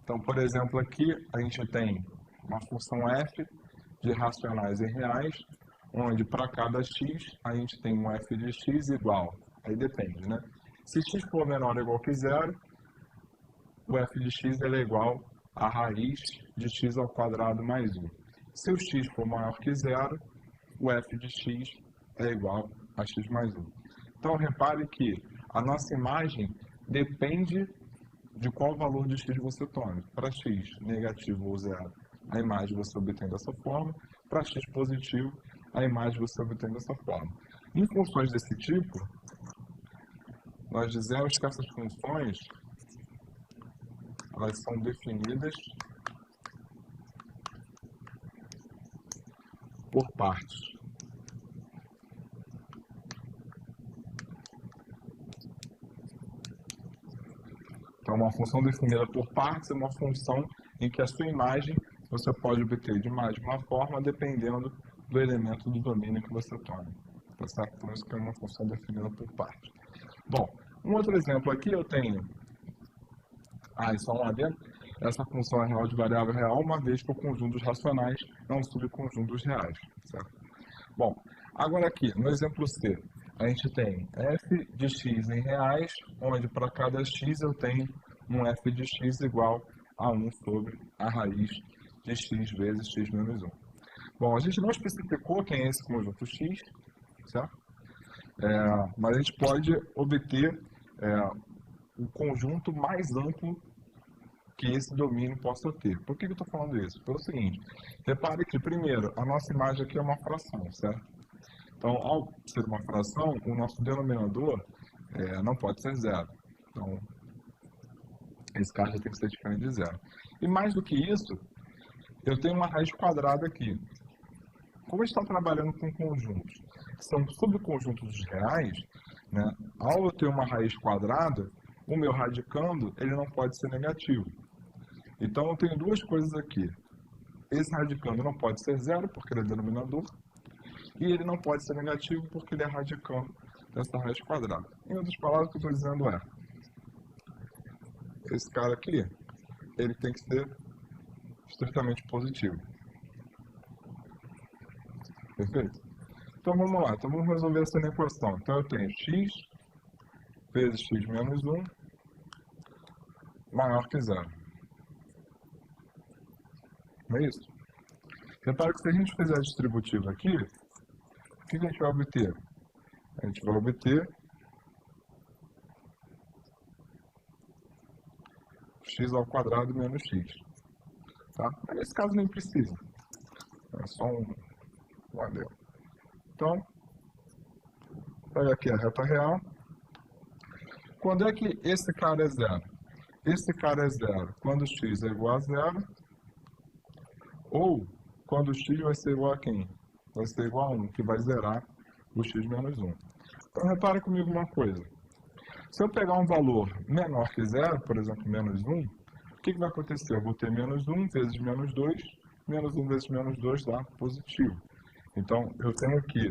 Então, por exemplo, aqui a gente tem uma função f de racionais em reais, onde para cada x a gente tem um f de x igual, aí depende, né? Se x for menor ou igual que zero, o f de x é igual a raiz de x ao quadrado mais 1. Se o x for maior que zero, o f de x é igual a x mais 1. Então, repare que a nossa imagem depende de qual valor de x você tome. Para x negativo ou zero, a imagem você obtém dessa forma. Para x positivo, a imagem você obtém dessa forma. Em funções desse tipo, nós dizemos que essas funções elas são definidas por partes. Então, uma função definida por partes é uma função em que a sua imagem você pode obter de mais de uma forma, dependendo do elemento do domínio que você tome. Tá certo? Por isso que é uma função definida por partes. Bom, um outro exemplo aqui eu tenho... só um adendo. Essa função é real de variável real, uma vez que o conjunto dos racionais é um subconjunto dos reais. Certo? Bom, agora aqui, no exemplo C, a gente tem f de x em reais, onde para cada x eu tenho um f de x igual a 1 sobre a raiz de x vezes x menos 1. Bom, a gente não especificou quem é esse conjunto x, certo? Mas a gente pode obter um conjunto mais amplo que esse domínio possa ter. Por que eu estou falando isso? Pelo seguinte, repare que, primeiro, a nossa imagem aqui é uma fração, certo? Então, ao ser uma fração, o nosso denominador não pode ser zero. Então, esse caso já tem que ser diferente de zero. E mais do que isso, eu tenho uma raiz quadrada aqui. Como a gente está trabalhando com conjuntos que são subconjuntos reais, né, ao eu ter uma raiz quadrada, o meu radicando ele não pode ser negativo. Então, eu tenho duas coisas aqui. Esse radicando não pode ser zero, porque ele é denominador, e ele não pode ser negativo, porque ele é radicando dessa raiz quadrada. Em outras palavras, o que eu estou dizendo é, esse cara aqui, ele tem que ser estritamente positivo. Perfeito? Então, vamos lá. Então, vamos resolver essa equação. Então, eu tenho x vezes x menos 1 maior que zero. Não é isso? Repare que se a gente fizer a distributiva aqui, o que a gente vai obter? A gente vai obter x ao quadrado menos x. Tá? Mas nesse caso nem precisa. É só um adendo. Então, pega aqui a reta real. Quando é que esse cara é zero? Esse cara é zero quando x é igual a zero, ou quando x vai ser igual a quem? Vai ser igual a 1, que vai zerar o x menos 1. Então, repare comigo uma coisa. Se eu pegar um valor menor que zero, por exemplo, menos 1, o que vai acontecer? Eu vou ter menos 1 vezes menos 2, menos 1 vezes menos 2 dá positivo. Então, eu tenho que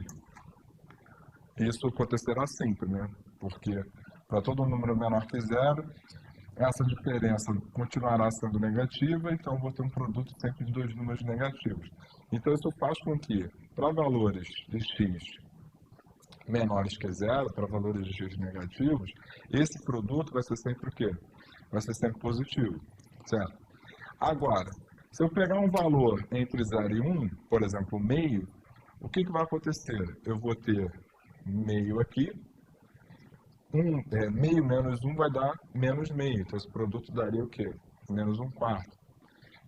isso acontecerá sempre, né? Porque para todo número menor que zero, essa diferença continuará sendo negativa, então eu vou ter um produto sempre de dois números negativos. Então, isso faz com que, para valores de x menores que zero, para valores de x negativos, esse produto vai ser sempre o quê? Vai ser sempre positivo, certo? Agora, se eu pegar um valor entre 0 e 1, por exemplo, meio, o que vai acontecer? Eu vou ter meio aqui, meio menos 1 vai dar menos meio, então esse produto daria o quê? Menos 1/4.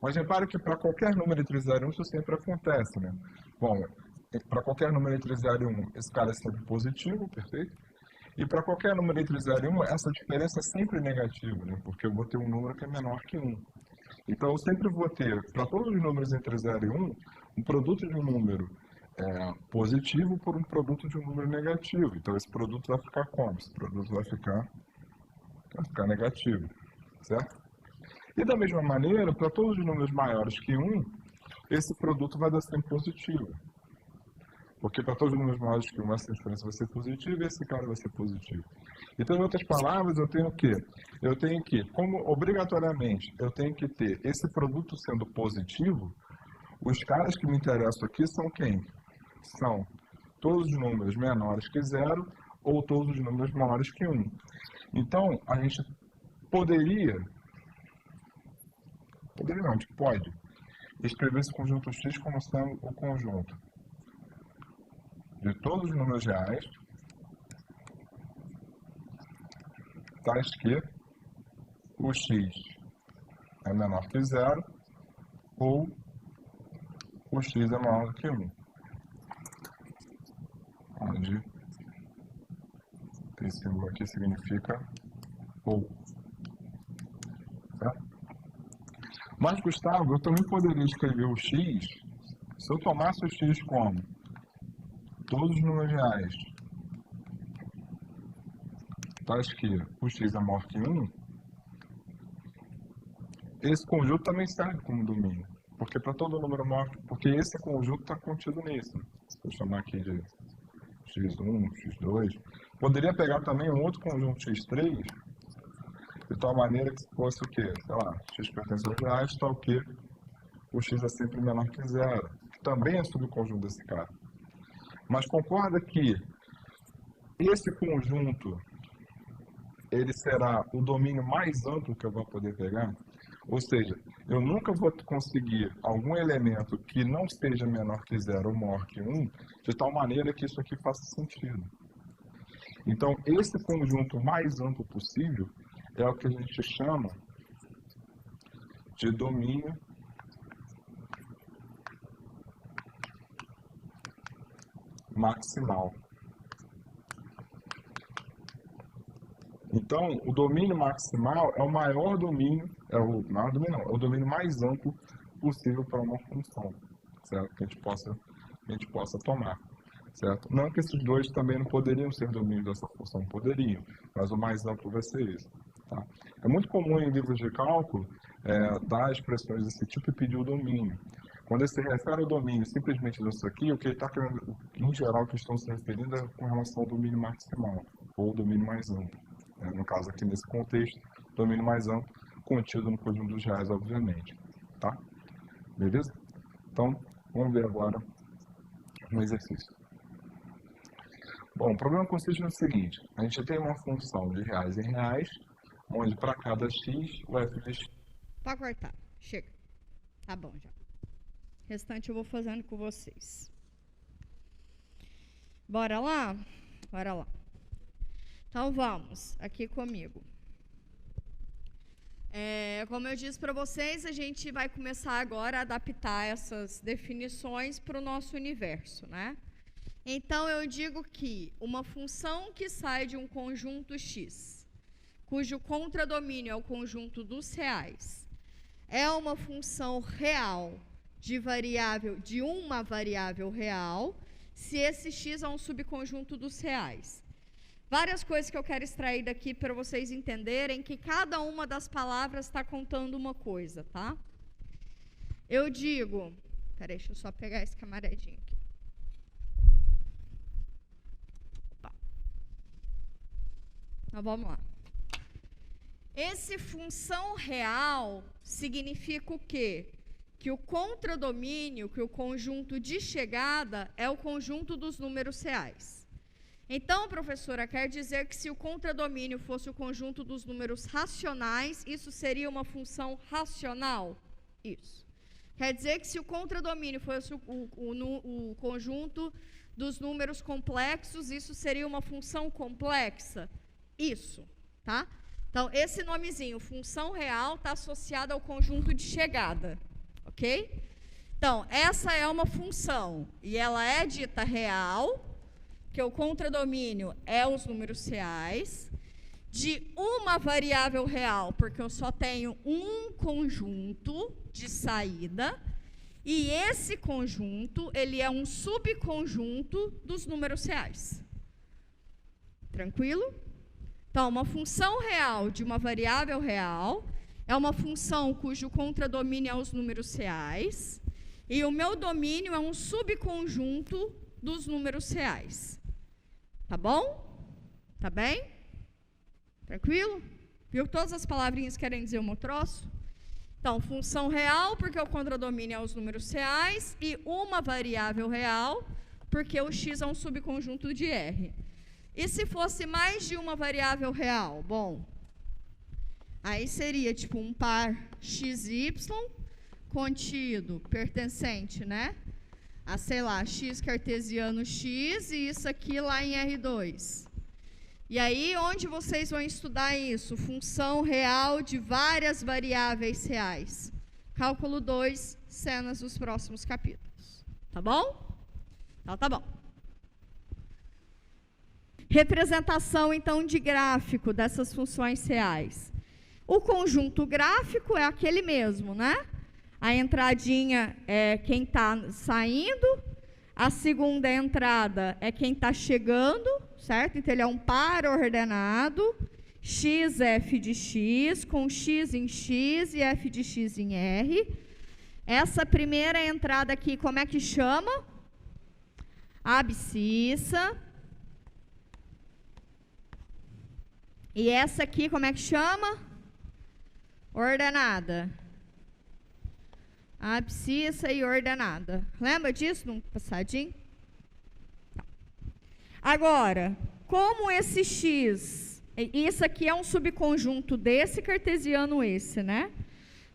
Mas repare que para qualquer número entre 0 e 1 isso sempre acontece, né? Bom, para qualquer número entre 0 e 1, esse cara é sempre positivo, perfeito? E para qualquer número entre 0 e 1, essa diferença é sempre negativa, né? Porque eu vou ter um número que é menor que 1. Então, eu sempre vou ter, para todos os números entre 0 e 1, um produto de um número positivo por um produto de um número negativo. Então, esse produto vai ficar como? Esse produto vai ficar negativo, certo? E da mesma maneira, para todos os números maiores que 1, esse produto vai dar sempre positivo. Porque para todos os números maiores que 1, essa diferença vai ser positiva e esse cara vai ser positivo. Então, em outras palavras, eu tenho o quê? Eu tenho que, como obrigatoriamente, eu tenho que ter esse produto sendo positivo, os caras que me interessam aqui são quem? São todos os números menores que 0 ou todos os números maiores que 1. Então, a gente a gente pode escrever esse conjunto X como sendo o conjunto de todos os números reais, tais que o X é menor que 0 ou o X é maior do que 1. Onde esse símbolo aqui significa ou. Certo? Mas, Gustavo, eu também poderia escrever o X Se eu tomasse o x como todos os números reais tais que o x é maior que 1, esse conjunto também serve como domínio. Porque para todo número maior, porque esse conjunto está contido nisso. Se eu chamar aqui de x1, x2, poderia pegar também um outro conjunto x3, de tal maneira que fosse o quê? Sei lá, x pertence aos reais, tal que o x é sempre menor que zero, que também é subconjunto desse cara. Mas concorda que esse conjunto ele será o domínio mais amplo que eu vou poder pegar? Ou seja, eu nunca vou conseguir algum elemento que não seja menor que zero ou maior que 1, de tal maneira que isso aqui faça sentido. Então, esse conjunto mais amplo possível é o que a gente chama de domínio maximal. Então, o domínio maximal é o maior domínio, é o domínio mais amplo possível para uma função, certo? Que a gente possa tomar, certo? Não que esses dois também não poderiam ser domínios dessa função, poderiam, mas o mais amplo vai ser esse, tá? É muito comum em livros de cálculo dar expressões desse tipo e pedir o domínio. Quando ele se refere ao domínio simplesmente disso aqui, o que ele está querendo, em geral, que estão se referindo é com relação ao domínio maximal, ou domínio mais amplo. No caso aqui, nesse contexto, domínio mais amplo, contido no conjunto dos reais, obviamente. Tá? Beleza? Então, vamos ver agora um exercício. Bom, o problema consiste no seguinte. A gente tem uma função de reais em reais, onde para cada x, o f de x... Pode cortar. Chega. Tá bom já. O restante eu vou fazendo com vocês. Bora lá? Bora lá. Então, vamos, aqui comigo. Como eu disse para vocês, a gente vai começar agora a adaptar essas definições para o nosso universo, né? Então, eu digo que uma função que sai de um conjunto x, cujo contradomínio é o conjunto dos reais, é uma função real de uma variável real, se esse x é um subconjunto dos reais. Várias coisas que eu quero extrair daqui para vocês entenderem que cada uma das palavras está contando uma coisa, tá? Eu digo... Peraí, deixa eu só pegar esse camaradinho aqui. Opa. Então, vamos lá. Esse função real significa o quê? Que o contradomínio, que o conjunto de chegada, é o conjunto dos números reais. Então, professora, quer dizer que se o contradomínio fosse o conjunto dos números racionais, isso seria uma função racional? Isso. Quer dizer que se o contradomínio fosse o conjunto dos números complexos, isso seria uma função complexa? Isso, tá? Então, esse nomezinho, função real, está associado ao conjunto de chegada, ok? Então, essa é uma função, e ela é dita real, que o contradomínio é os números reais, de uma variável real, porque eu só tenho um conjunto de saída, e esse conjunto, ele é um subconjunto dos números reais. Tranquilo? Então, uma função real de uma variável real é uma função cujo contradomínio é os números reais, e o meu domínio é um subconjunto dos números reais. Tá bom? Tá bem? Tranquilo? Viu que todas as palavrinhas querem dizer um troço? Então, função real, porque o contradomínio é os números reais, e uma variável real, porque o x é um subconjunto de R. E se fosse mais de uma variável real? Bom, aí seria tipo um par xy contido, pertencente, né? A, sei lá, x cartesiano x e isso aqui lá em R2. E aí, onde vocês vão estudar isso? Função real de várias variáveis reais. Cálculo 2, cenas dos próximos capítulos. Tá bom? Então, tá bom. Representação, então, de gráfico dessas funções reais. O conjunto gráfico é aquele mesmo, né? A entradinha é quem está saindo, a segunda entrada é quem está chegando, certo? Então, ele é um par ordenado, x, f de x, com x em x e f de x em r. Essa primeira entrada aqui, como é que chama? Abscissa. E essa aqui, como é que chama? Ordenada. Abscissa e ordenada. Lembra disso no passadinho? Agora, como esse x, isso aqui é um subconjunto desse cartesiano esse, né?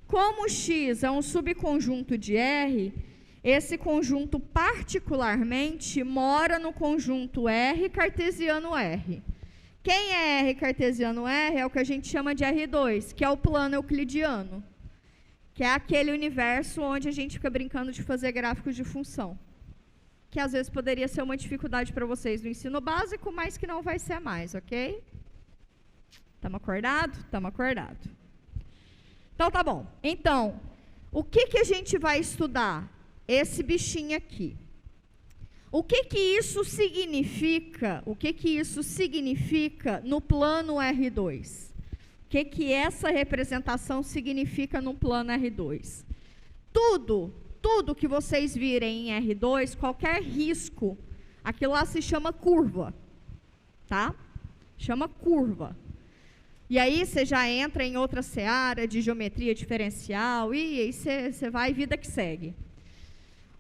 Como x é um subconjunto de R, esse conjunto particularmente mora no conjunto R cartesiano R. Quem é R cartesiano R é o que a gente chama de R2, que é o plano euclidiano, que é aquele universo onde a gente fica brincando de fazer gráficos de função, que às vezes poderia ser uma dificuldade para vocês no ensino básico, mas que não vai ser mais, ok? Estamos acordados? Estamos acordados. Então, tá bom. Então, o que a gente vai estudar? Esse bichinho aqui. O que isso significa? O que isso significa no plano R2? O que essa representação significa no plano R2? Tudo que vocês virem em R2, qualquer risco, aquilo lá se chama curva, tá? Chama curva. E aí você já entra em outra seara de geometria diferencial e aí você vai, vida que segue.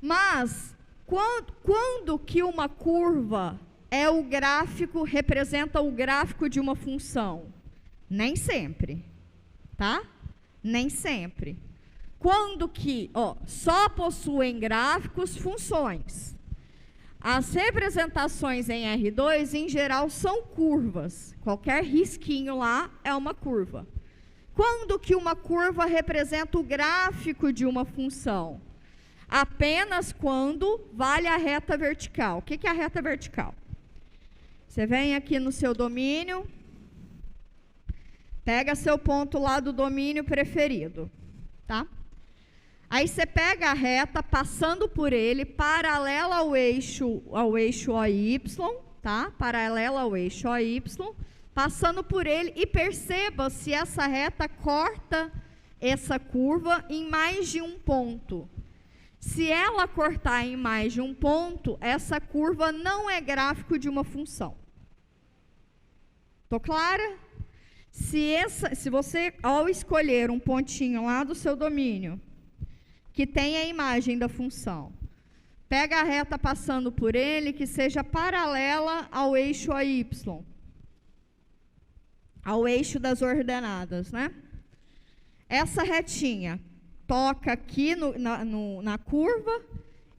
Mas quando que uma curva é o gráfico, representa o gráfico de uma função? Nem sempre, tá? Nem sempre. Quando que, só possuem gráficos funções. As representações em R2, em geral, são curvas. Qualquer risquinho lá é uma curva. Quando que uma curva representa o gráfico de uma função? Apenas quando vale a reta vertical. O que é a reta vertical? Você vem aqui no seu domínio, pega seu ponto lá do domínio preferido, tá? Aí você pega a reta, passando por ele, paralela ao eixo OY, tá? Paralela ao eixo OY, passando por ele, e perceba se essa reta corta essa curva em mais de um ponto. Se ela cortar em mais de um ponto, essa curva não é gráfico de uma função. Tô clara? Se você, ao escolher um pontinho lá do seu domínio, que tem a imagem da função, pega a reta passando por ele, que seja paralela ao eixo AY, ao eixo das ordenadas, né? Essa retinha toca aqui na curva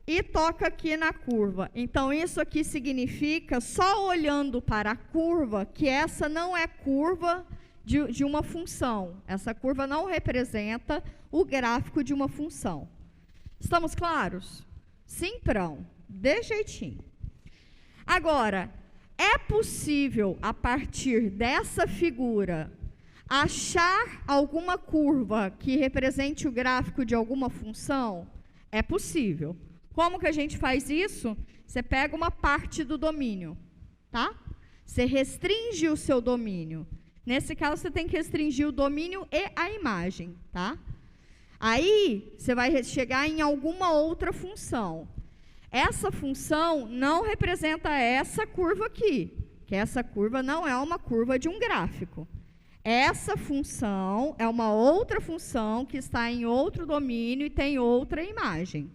e toca aqui na curva. Então, isso aqui significa, só olhando para a curva, que essa não é curva de uma função. Essa curva não representa o gráfico de uma função. Estamos claros? Simprão, de jeitinho. Agora, é possível, a partir dessa figura, achar alguma curva que represente o gráfico de alguma função? É possível. Como que a gente faz isso? Você pega uma parte do domínio, tá? Você restringe o seu domínio. Nesse caso, você tem que restringir o domínio e a imagem, tá? Aí, você vai chegar em alguma outra função. Essa função não representa essa curva aqui, que essa curva não é uma curva de um gráfico. Essa função é uma outra função que está em outro domínio e tem outra imagem,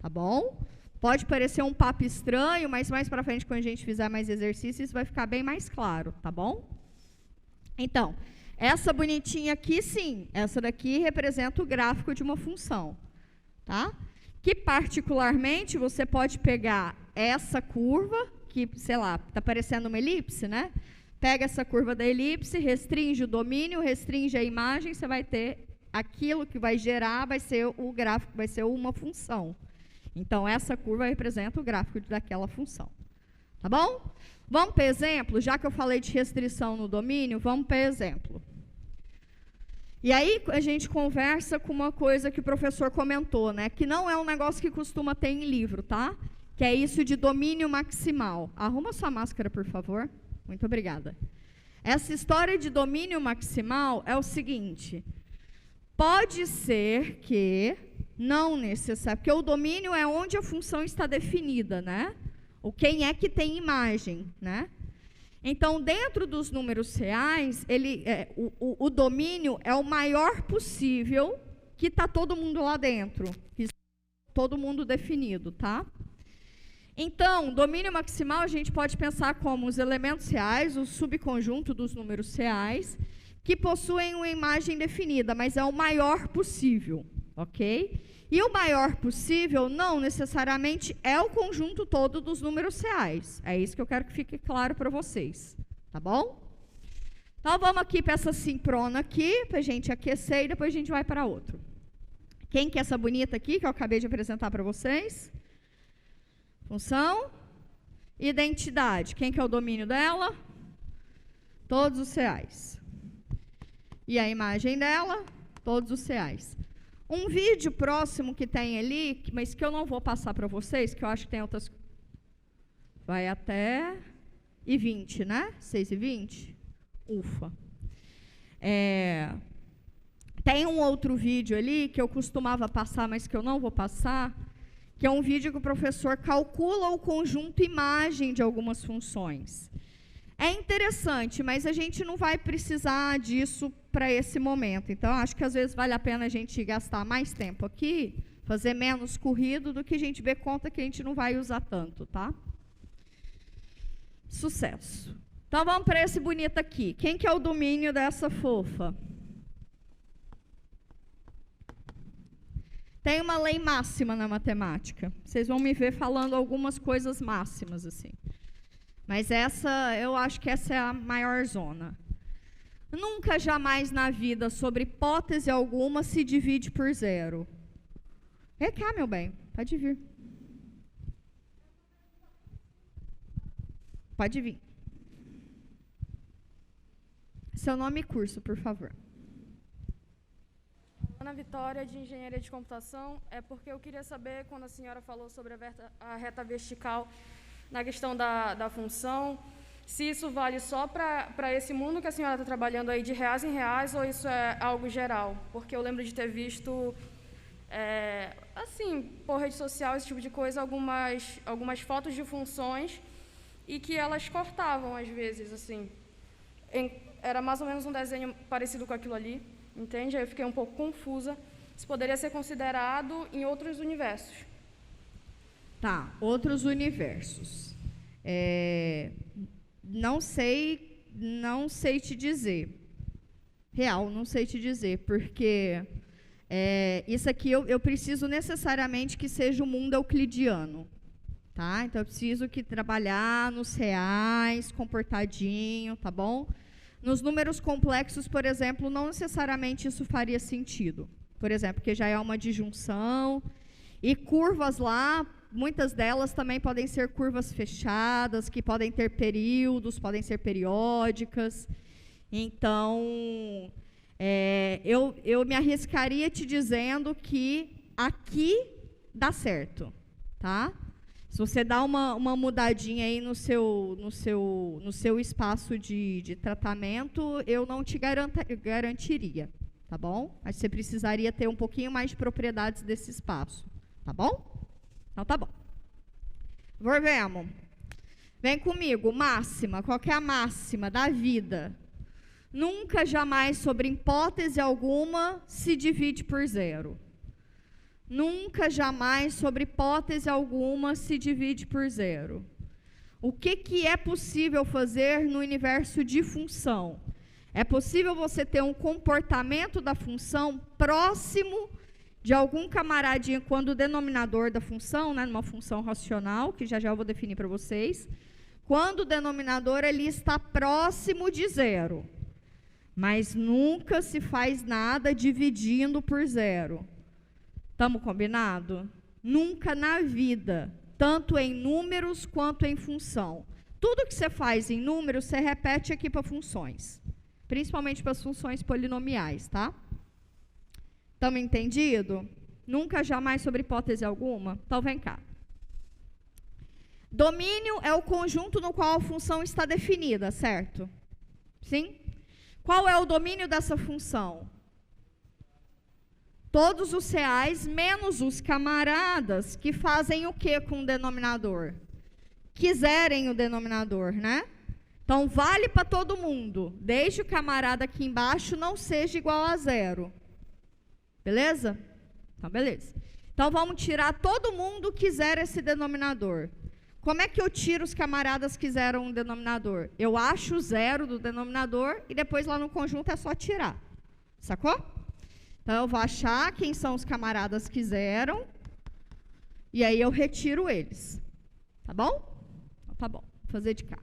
tá bom? Pode parecer um papo estranho, mas mais para frente, quando a gente fizer mais exercícios, isso vai ficar bem mais claro, tá bom? Então, essa bonitinha aqui, sim, essa daqui representa o gráfico de uma função, tá? Que, particularmente, você pode pegar essa curva, que, sei lá, está parecendo uma elipse, né? Pega essa curva da elipse, restringe o domínio, restringe a imagem, você vai ter aquilo que vai gerar, vai ser o gráfico, vai ser uma função. Então, essa curva representa o gráfico daquela função. Tá bom? Vamos para exemplo? Já que eu falei de restrição no domínio, vamos para exemplo. E aí a gente conversa com uma coisa que o professor comentou, né? Que não é um negócio que costuma ter em livro, tá? Que é isso de domínio maximal. Arruma sua máscara, por favor. Muito obrigada. Essa história de domínio maximal é o seguinte: pode ser que, não necessariamente, porque o domínio é onde a função está definida, né? O quem é que tem imagem, né? Então, dentro dos números reais, o domínio é o maior possível que está todo mundo lá dentro, que está todo mundo definido, tá? Então, domínio maximal a gente pode pensar como os elementos reais, o subconjunto dos números reais, que possuem uma imagem definida, mas é o maior possível, ok? E o maior possível não necessariamente é o conjunto todo dos números reais. É isso que eu quero que fique claro para vocês, tá bom? Então, vamos aqui para essa simprona aqui, para a gente aquecer e depois a gente vai para outro. Quem que é essa bonita aqui, que eu acabei de apresentar para vocês? Função. Identidade. Quem que é o domínio dela? Todos os reais. E a imagem dela? Todos os reais. Um vídeo próximo que tem ali, mas que eu não vou passar para vocês, que eu acho que tem outras... Vai até... E 20, né? 6 e 20? Ufa. Tem um outro vídeo ali, que eu costumava passar, mas que eu não vou passar, que é um vídeo que o professor calcula o conjunto imagem de algumas funções. É interessante, mas a gente não vai precisar disso para esse momento. Então, acho que às vezes vale a pena a gente gastar mais tempo aqui, fazer menos corrido, do que a gente ver conta que a gente não vai usar tanto, tá? Sucesso. Então, vamos para esse bonito aqui. Quem que é o domínio dessa fofa? Tem uma lei máxima na matemática. Vocês vão me ver falando algumas coisas máximas, assim. Mas eu acho que essa é a maior zona. Nunca, jamais na vida, sobre hipótese alguma, se divide por zero. Vem cá, meu bem. Pode vir. Pode vir. Seu nome e curso, por favor. Ana Vitória, de Engenharia de Computação. É porque eu queria saber, quando a senhora falou sobre a reta vertical, na questão da função, se isso vale só para esse mundo que a senhora está trabalhando aí de reais em reais, ou isso é algo geral? Porque eu lembro de ter visto, assim, por rede social, esse tipo de coisa, algumas fotos de funções, e que elas cortavam, às vezes, assim. Era mais ou menos um desenho parecido com aquilo ali, entende? Aí eu fiquei um pouco confusa. Isso poderia ser considerado em outros universos. Tá, outros universos. Não sei te dizer. Real, não sei te dizer, porque isso aqui eu preciso necessariamente que seja o mundo euclidiano. Tá? Então, eu preciso que trabalhar nos reais, comportadinho, tá bom? Nos números complexos, por exemplo, não necessariamente isso faria sentido. Por exemplo, porque já é uma disjunção. E curvas lá, muitas delas também podem ser curvas fechadas, que podem ter períodos, podem ser periódicas. Então, eu me arriscaria te dizendo que aqui dá certo, tá? Se você dá uma mudadinha aí no seu espaço de tratamento, eu não te garantiria, tá bom? Mas você precisaria ter um pouquinho mais de propriedades desse espaço, tá bom? Então, tá bom. Volvemos. Vem comigo, máxima. Qual que é a máxima da vida? Nunca, jamais, sobre hipótese alguma, se divide por zero. Nunca, jamais, sobre hipótese alguma, se divide por zero. O que é possível fazer no universo de função? É possível você ter um comportamento da função próximo de algum camaradinho, quando o denominador da função, né, numa função racional, que já eu vou definir para vocês, quando o denominador ali está próximo de zero. Mas nunca se faz nada dividindo por zero. Estamos combinados? Nunca na vida, tanto em números quanto em função. Tudo que você faz em números, você repete aqui para funções. Principalmente para as funções polinomiais, tá? Estamos entendidos? Nunca, jamais, sobre hipótese alguma? Então, vem cá. Domínio é o conjunto no qual a função está definida, certo? Sim? Qual é o domínio dessa função? Todos os reais menos os camaradas que fazem o que com o denominador? Quiserem o denominador, né? Então, vale para todo mundo, desde o camarada aqui embaixo não seja igual a 0. Beleza? Então, beleza. Então, vamos tirar todo mundo que quiser esse denominador. Como é que eu tiro os camaradas que quiseram um denominador? Eu acho o 0 do denominador e depois lá no conjunto é só tirar. Sacou? Então, eu vou achar quem são os camaradas que quiseram e aí eu retiro eles. Tá bom? Tá bom, vou fazer de cá.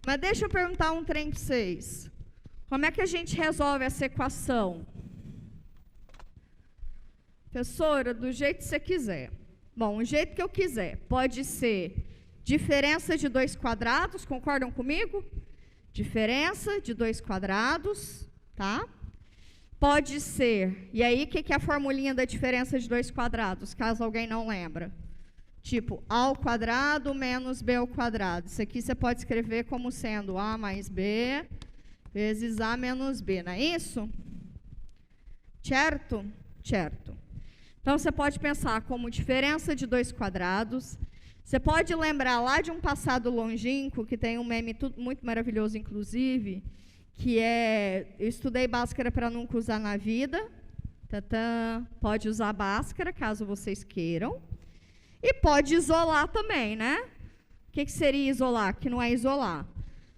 Mas deixa eu perguntar um trem para vocês. Como é que a gente resolve essa equação? Professora, do jeito que você quiser. Bom, o jeito que eu quiser. Pode ser diferença de 2 quadrados, concordam comigo? Diferença de 2 quadrados, tá? Pode ser, e aí o que é a formulinha da diferença de 2 quadrados, caso alguém não lembra? Tipo, a ao quadrado menos b ao quadrado. Isso aqui você pode escrever como sendo a mais b vezes a menos b, não é isso? Certo? Certo. Então, você pode pensar como diferença de 2 quadrados. Você pode lembrar lá de um passado longínquo, que tem um meme muito maravilhoso, inclusive, que é, eu estudei Bhaskara para nunca usar na vida. Tantã, pode usar Bhaskara, caso vocês queiram. E pode isolar também, né? O que seria isolar? Que não é isolar.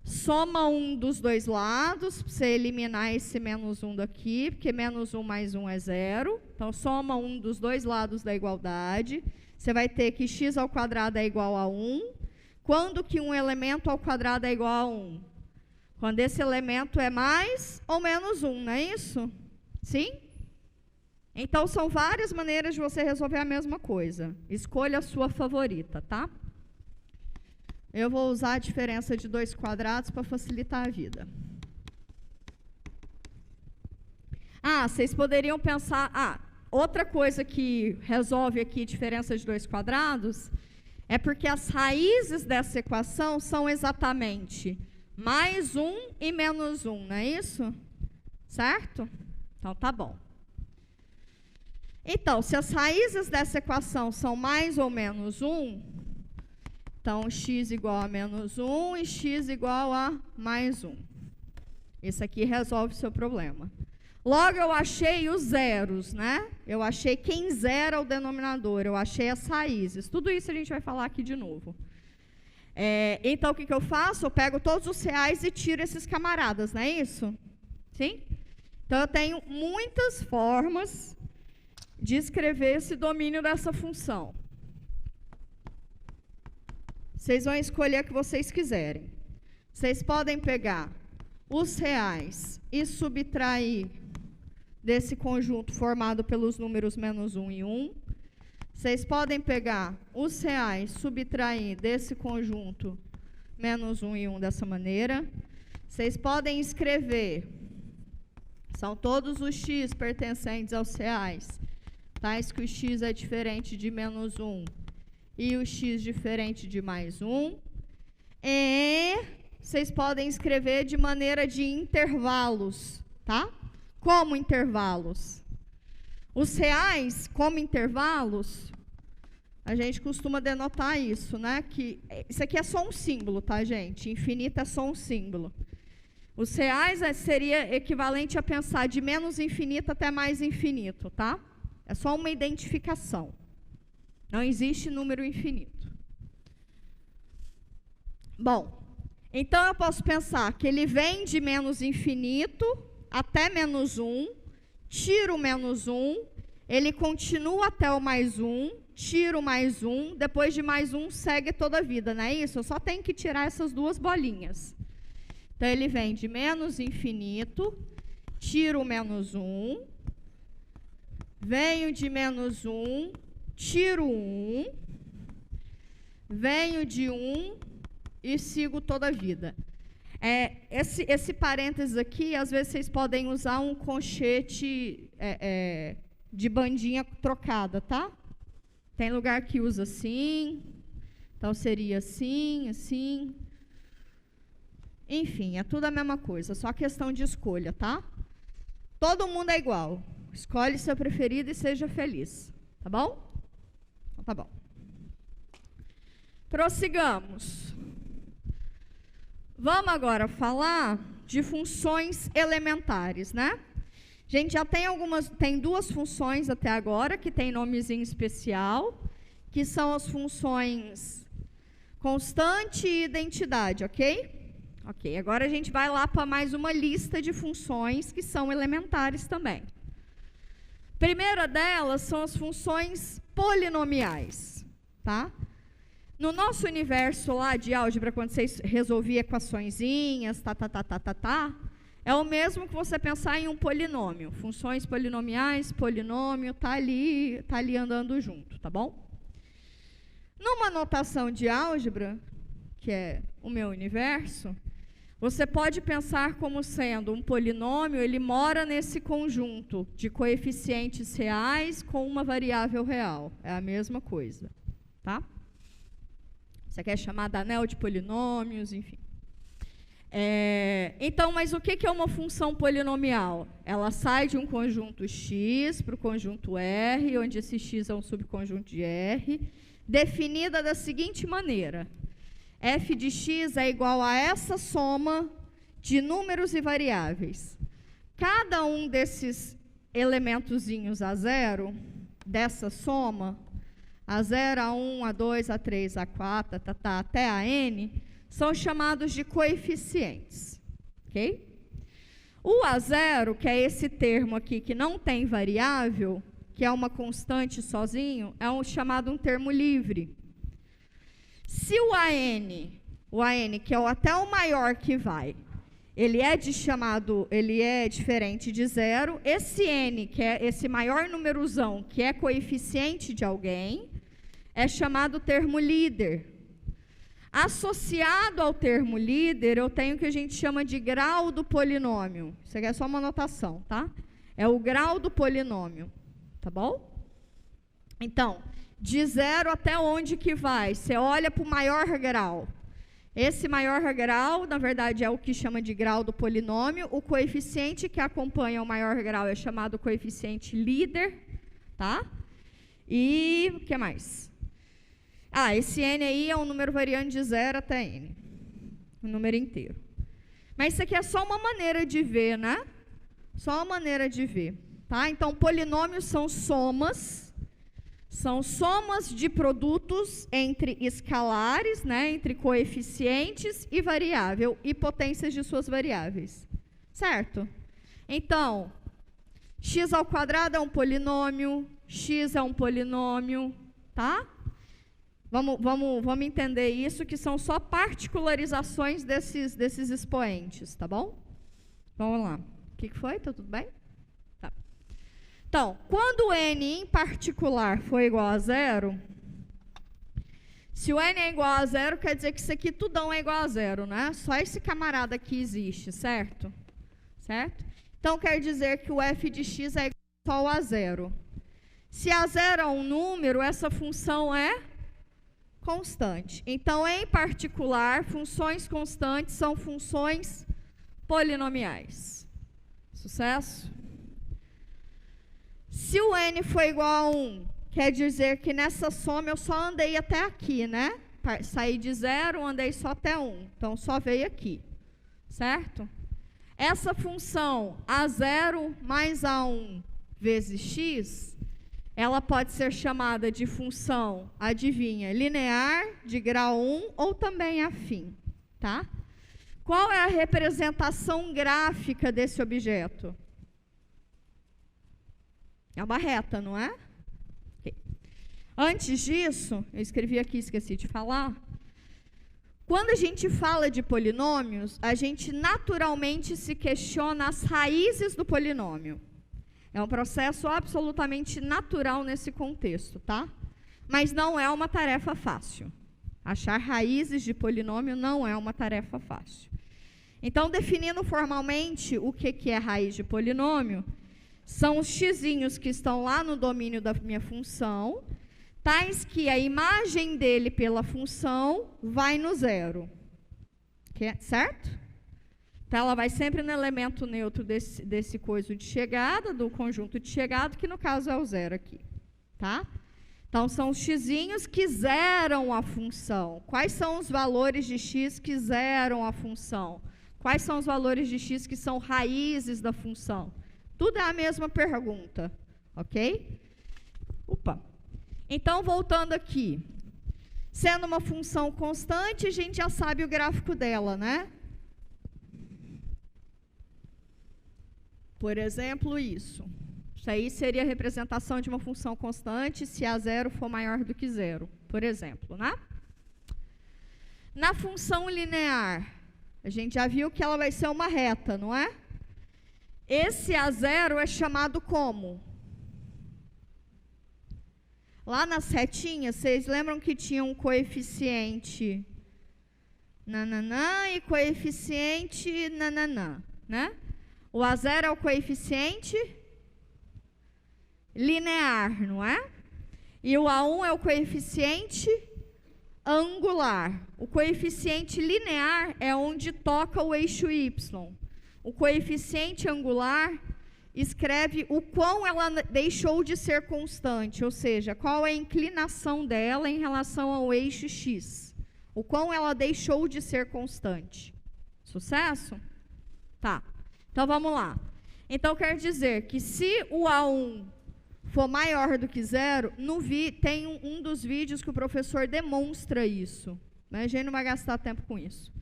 Soma um dos dois lados, para você eliminar esse menos 1 daqui, porque menos 1 mais 1 é 0. Então, soma um dos dois lados da igualdade. Você vai ter que x ao quadrado é igual a 1. Quando que um elemento ao quadrado é igual a 1? Quando esse elemento é mais ou menos 1, não é isso? Sim? Então, são várias maneiras de você resolver a mesma coisa. Escolha a sua favorita, tá? Eu vou usar a diferença de 2 quadrados para facilitar a vida. Vocês poderiam pensar... outra coisa que resolve aqui diferença de 2 quadrados é porque as raízes dessa equação são exatamente mais 1 e menos 1, não é isso? Certo? Então, tá bom. Então, se as raízes dessa equação são mais ou menos 1, então x igual a menos 1 e x igual a mais 1. Isso aqui resolve o seu problema. Logo, eu achei os zeros, né? Eu achei quem zera o denominador, eu achei as raízes. Tudo isso a gente vai falar aqui de novo. Então, o que eu faço? Eu pego todos os reais e tiro esses camaradas, não é isso? Sim? Então, eu tenho muitas formas de escrever esse domínio dessa função. Vocês vão escolher a que vocês quiserem. Vocês podem pegar os reais e subtrair desse conjunto formado pelos números menos 1 e 1. Vocês podem pegar os reais, subtrair desse conjunto menos 1 e 1 dessa maneira. Vocês podem escrever, são todos os x pertencentes aos reais, tais que o x é diferente de menos 1 e o x diferente de mais 1. E vocês podem escrever de maneira de intervalos, tá? Como intervalos? Os reais, como intervalos, a gente costuma denotar isso, né? Que isso aqui é só um símbolo, tá, gente? Infinito é só um símbolo. Os reais seria equivalente a pensar de menos infinito até mais infinito, tá? É só uma identificação. Não existe número infinito. Bom, então eu posso pensar que ele vem de menos infinito até menos 1, tiro o menos 1, ele continua até o mais 1, tiro mais 1, depois de mais 1 segue toda a vida, não é isso? Eu só tenho que tirar essas duas bolinhas. Então, ele vem de menos infinito, tiro o menos 1, venho de menos 1, tiro 1, venho de 1 e sigo toda a vida. Esse parênteses aqui, às vezes vocês podem usar um conchete de bandinha trocada, tá? Tem lugar que usa assim, então seria assim, assim. Enfim, é tudo a mesma coisa, só questão de escolha, tá? Todo mundo é igual. Escolhe seu preferido e seja feliz, tá bom? Então, tá bom. Prossigamos. Vamos agora falar de funções elementares, né? A gente já tem duas funções até agora, que tem nomezinho especial, que são as funções constante e identidade, ok? Ok, agora a gente vai lá para mais uma lista de funções que são elementares também. Primeira delas são as funções polinomiais, tá? No nosso universo lá de álgebra, quando você resolvia equaçõezinhas, é o mesmo que você pensar em um polinômio. Funções polinomiais, polinômio, tá ali andando junto, tá bom? Numa notação de álgebra, que é o meu universo, você pode pensar como sendo um polinômio, ele mora nesse conjunto de coeficientes reais com uma variável real. É a mesma coisa, tá? Você quer chamar de anel de polinômios, enfim. Então, mas o que é uma função polinomial? Ela sai de um conjunto X para o conjunto R, onde esse X é um subconjunto de R, definida da seguinte maneira. F de x é igual a essa soma de números e variáveis. Cada um desses elementozinhos a zero, dessa soma, A0, A1, A2, A3, A4, até a N, são chamados de coeficientes. Ok? O A0, que é esse termo aqui que não tem variável, que é uma constante sozinho, é chamado um termo livre. Se o AN, que é até o maior que vai, ele é diferente de zero, esse N, que é esse maior numerozão, que é coeficiente de alguém, é chamado termo líder. Associado ao termo líder, eu tenho o que a gente chama de grau do polinômio. Isso aqui é só uma anotação, tá? É o grau do polinômio, tá bom? Então, de zero até onde que vai? Você olha para o maior grau. Esse maior grau, na verdade, é o que chama de grau do polinômio. O coeficiente que acompanha o maior grau é chamado coeficiente líder, tá? E o que mais? Esse n aí é um número variando de 0 até n. Um número inteiro. Mas isso aqui é só uma maneira de ver, né? Só uma maneira de ver, tá? Então, polinômios são somas. São somas de produtos entre escalares, né, entre coeficientes e variável, e potências de suas variáveis. Certo? Então, x ao quadrado é um polinômio, x é um polinômio, tá? Vamos entender isso, que são só particularizações desses expoentes, tá bom? Vamos lá. O que foi? Tá tudo bem? Então, quando n em particular for igual a zero, se o n é igual a zero, quer dizer que isso aqui tudão é igual a zero, né? Só esse camarada aqui existe, certo? Certo? Então, quer dizer que o f de x é igual a zero. Se a zero é um número, essa função é constante. Então, em particular, funções constantes são funções polinomiais. Sucesso? Se o n for igual a 1, quer dizer que nessa soma eu só andei até aqui, né? Saí de 0, andei só até 1. Então, só veio aqui. Certo? Essa função A0 mais A1 vezes x, ela pode ser chamada de função, adivinha, linear, de grau 1 ou também afim. Tá? Qual é a representação gráfica desse objeto? É uma reta, não é? Okay. Antes disso, eu escrevi aqui, esqueci de falar. Quando a gente fala de polinômios, a gente naturalmente se questiona as raízes do polinômio. É um processo absolutamente natural nesse contexto, tá? Mas não é uma tarefa fácil. Achar raízes de polinômio não é uma tarefa fácil. Então, definindo formalmente o que é raiz de polinômio, são os xizinhos que estão lá no domínio da minha função, tais que a imagem dele pela função vai no zero. Certo? Então, ela vai sempre no elemento neutro desse coisa de chegada, do conjunto de chegada, que no caso é o zero aqui. Tá? Então, são os xizinhos que zeram a função. Quais são os valores de x que zeram a função? Quais são os valores de x que são raízes da função? Tudo é a mesma pergunta, ok? Opa. Então, voltando aqui. Sendo uma função constante, a gente já sabe o gráfico dela, né? Por exemplo, isso. Isso aí seria a representação de uma função constante se a zero for maior do que zero, por exemplo, né? Na função linear, a gente já viu que ela vai ser uma reta, não é? Esse A0 é chamado como? Lá nas retinhas, vocês lembram que tinha um coeficiente nananã e coeficiente nananã, né? O A0 é o coeficiente linear, não é? E o A1 é o coeficiente angular. O coeficiente linear é onde toca o eixo Y. O coeficiente angular escreve o quão ela deixou de ser constante, ou seja, qual é a inclinação dela em relação ao eixo X. O quão ela deixou de ser constante. Sucesso? Tá. Então, vamos lá. Então, quer dizer que se o A1 for maior do que zero, tem um dos vídeos que o professor demonstra isso. Né? A gente não vai gastar tempo com isso.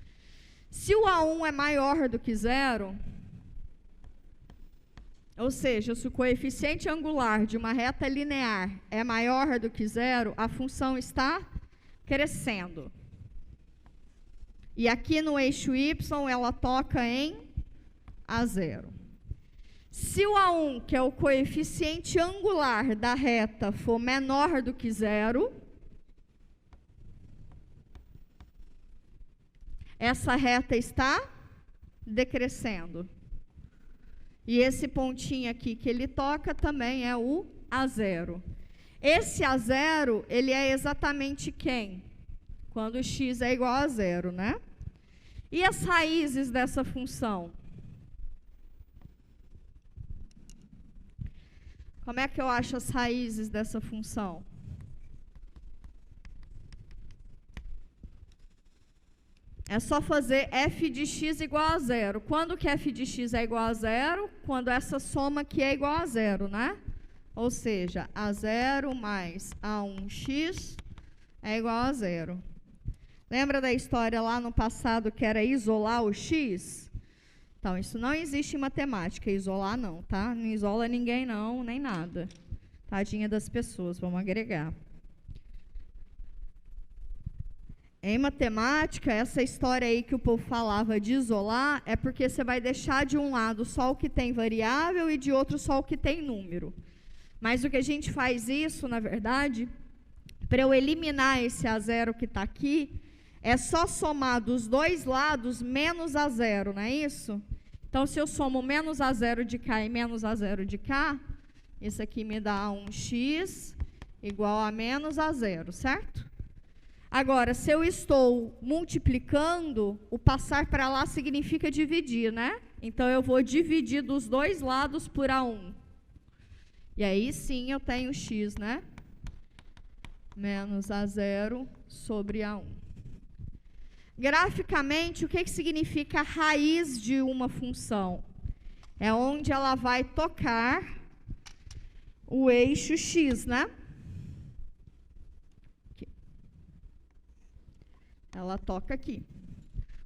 Se o A1 é maior do que zero, ou seja, se o coeficiente angular de uma reta linear é maior do que zero, a função está crescendo. E aqui no eixo Y, ela toca em A0. Se o A1, que é o coeficiente angular da reta, for menor do que zero, essa reta está decrescendo. E esse pontinho aqui que ele toca também é o A0. Esse A0, ele é exatamente quem? Quando x é igual a zero, né? E as raízes dessa função? Como é que eu acho as raízes dessa função? É só fazer f de x igual a zero. Quando que f de x é igual a zero? Quando essa soma aqui é igual a zero, né? Ou seja, A0 mais A1x é igual a zero. Lembra da história lá no passado que era isolar o x? Então, isso não existe em matemática, isolar não, tá? Não isola ninguém não, nem nada. Tadinha das pessoas, vamos agregar. Em matemática, essa história aí que o povo falava de isolar é porque você vai deixar de um lado só o que tem variável e de outro só o que tem número. Mas o que a gente faz isso, na verdade, para eu eliminar esse A0 que está aqui, é só somar dos dois lados menos A0, não é isso? Então, se eu somo menos A0 de cá e menos A0 de cá, isso aqui me dá 1x igual a menos A0, certo? Agora, se eu estou multiplicando, o passar para lá significa dividir, né? Então, eu vou dividir dos dois lados por A1. E aí, sim, eu tenho x, né? Menos A0 sobre A1. Graficamente, o que significa a raiz de uma função? É onde ela vai tocar o eixo x, né? Aqui. Ela toca aqui.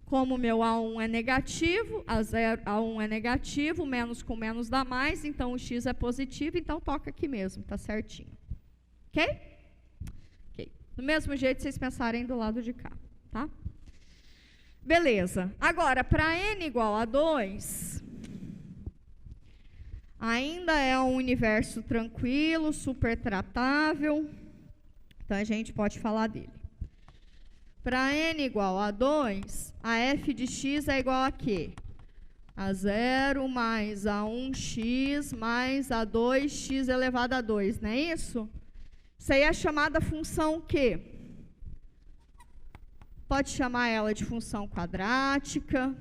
Como o meu A1 é negativo, A1 é negativo, menos com menos dá mais, então o x é positivo, então toca aqui mesmo, tá certinho. Ok? Ok. Do mesmo jeito, vocês pensarem do lado de cá, tá? Beleza. Agora, para n igual a 2, ainda é um universo tranquilo, super tratável, então a gente pode falar dele. Para n igual a 2, a f de x é igual a quê? A0 mais A1x mais A2x elevado a 2, não é isso? Isso aí é chamada função o quê? Pode chamar ela de função quadrática.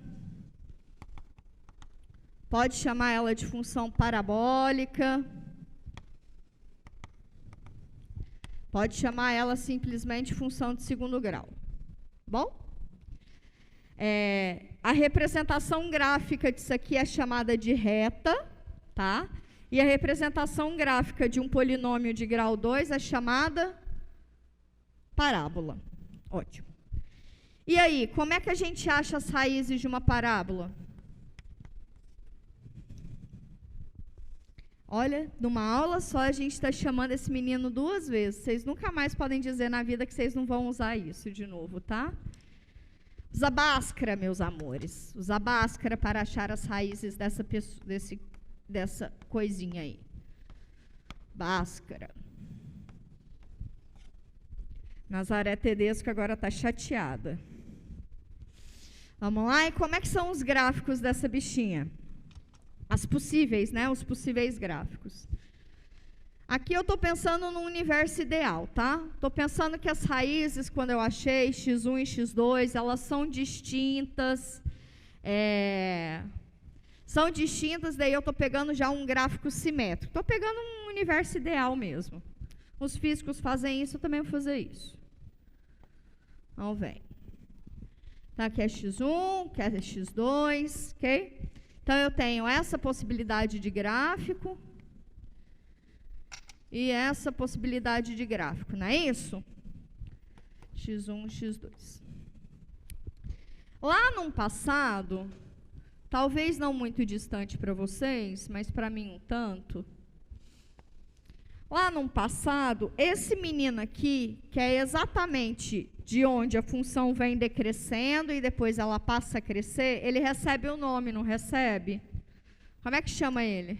Pode chamar ela de função parabólica. Pode chamar ela simplesmente de função de segundo grau. Bom? A representação gráfica disso aqui é chamada de reta, tá? E a representação gráfica de um polinômio de grau 2 é chamada parábola. Ótimo. E aí, como é que a gente acha as raízes de uma parábola? Olha, numa aula só a gente está chamando esse menino 2 vezes. Vocês nunca mais podem dizer na vida que vocês não vão usar isso de novo, tá? Usa Bhaskara, meus amores. Usa Bhaskara para achar as raízes dessa coisinha aí. Bhaskara. Nazaré Tedesco agora está chateada. Vamos lá, e como é que são os gráficos dessa bichinha? As possíveis, né? Os possíveis gráficos. Aqui eu estou pensando no universo ideal, tá? Estou pensando que as raízes, quando eu achei, x1 e x2, elas são distintas. São distintas, daí eu estou pegando já um gráfico simétrico. Estou pegando um universo ideal mesmo. Os físicos fazem isso, eu também vou fazer isso. Então, vem. Então, aqui é x1, aqui é x2, ok? Então, eu tenho essa possibilidade de gráfico e essa possibilidade de gráfico, não é isso? x1, x2. Lá no passado, talvez não muito distante para vocês, mas para mim um tanto. Lá no passado, esse menino aqui, que é exatamente de onde a função vem decrescendo e depois ela passa a crescer, ele recebe o nome, não recebe? Como é que chama ele?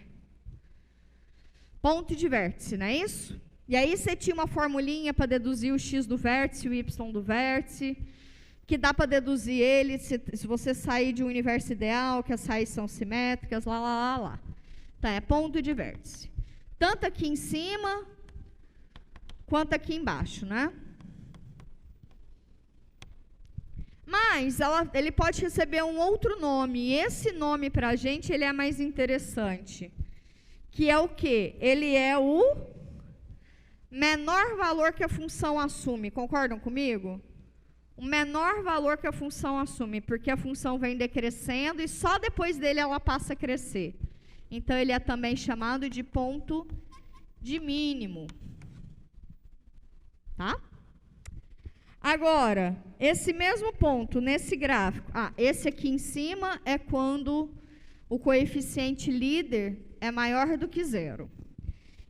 Ponto de vértice, não é isso? E aí você tinha uma formulinha para deduzir o x do vértice e o y do vértice, que dá para deduzir ele se você sair de um universo ideal, que as raízes são simétricas, lá. Então, é ponto de vértice. Tanto aqui em cima, quanto aqui embaixo, né? Mas ele pode receber um outro nome, e esse nome para a gente ele é mais interessante, que é o quê? Ele é o menor valor que a função assume, concordam comigo? O menor valor que a função assume, porque a função vem decrescendo e só depois dele ela passa a crescer. Então, ele é também chamado de ponto de mínimo. Tá? Agora, esse mesmo ponto, nesse gráfico, esse aqui em cima é quando o coeficiente líder é maior do que 0.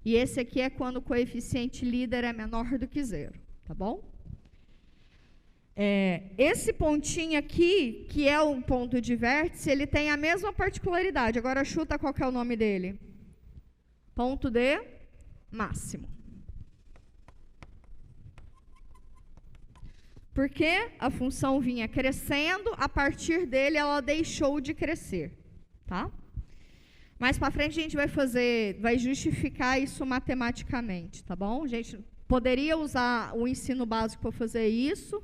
E esse aqui é quando o coeficiente líder é menor do que 0. Tá bom? Esse pontinho aqui, que é um ponto de vértice, ele tem a mesma particularidade. Agora, chuta qual que é o nome dele. Ponto de máximo. Porque a função vinha crescendo, a partir dele ela deixou de crescer. Tá? Mais para frente a gente vai justificar isso matematicamente, tá bom? A gente poderia usar o ensino básico para fazer isso.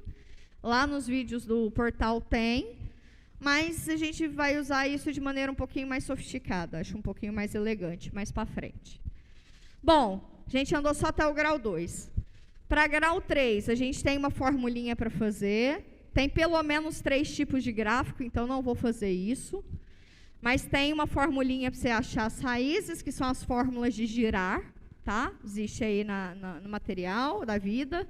Lá nos vídeos do portal tem, mas a gente vai usar isso de maneira um pouquinho mais sofisticada, acho um pouquinho mais elegante, mais para frente. Bom, a gente andou só até o grau 2. Para grau 3, a gente tem uma formulinha para fazer, tem pelo menos 3 tipos de gráfico, então não vou fazer isso, mas tem uma formulinha para você achar as raízes, que são as fórmulas de girar, tá? Existe aí no material da vida.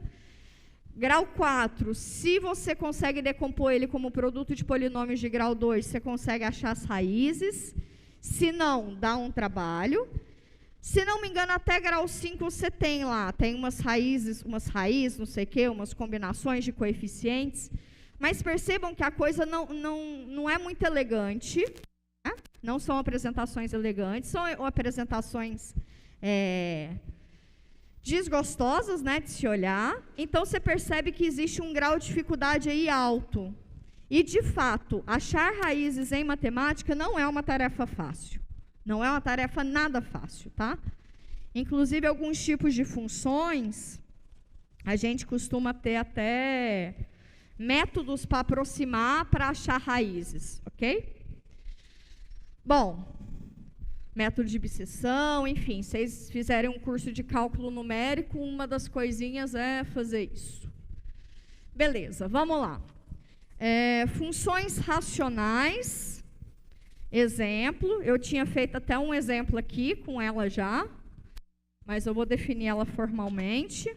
Grau 4, se você consegue decompor ele como produto de polinômios de grau 2, você consegue achar as raízes. Se não, dá um trabalho. Se não me engano, até grau 5 você tem lá. Tem umas raízes, não sei o quê, umas combinações de coeficientes. Mas percebam que a coisa não é muito elegante. Né? Não são apresentações elegantes, são apresentações desgostosas, né, de se olhar. Então, você percebe que existe um grau de dificuldade aí alto. E, de fato, achar raízes em matemática não é uma tarefa fácil. Não é uma tarefa nada fácil, tá? Inclusive, alguns tipos de funções, a gente costuma ter até métodos para aproximar, para achar raízes, ok? Bom, método de biseção, enfim, vocês fizerem um curso de cálculo numérico, uma das coisinhas é fazer isso. Beleza, vamos lá. Funções racionais, exemplo, eu tinha feito até um exemplo aqui com ela já, mas eu vou definir ela formalmente.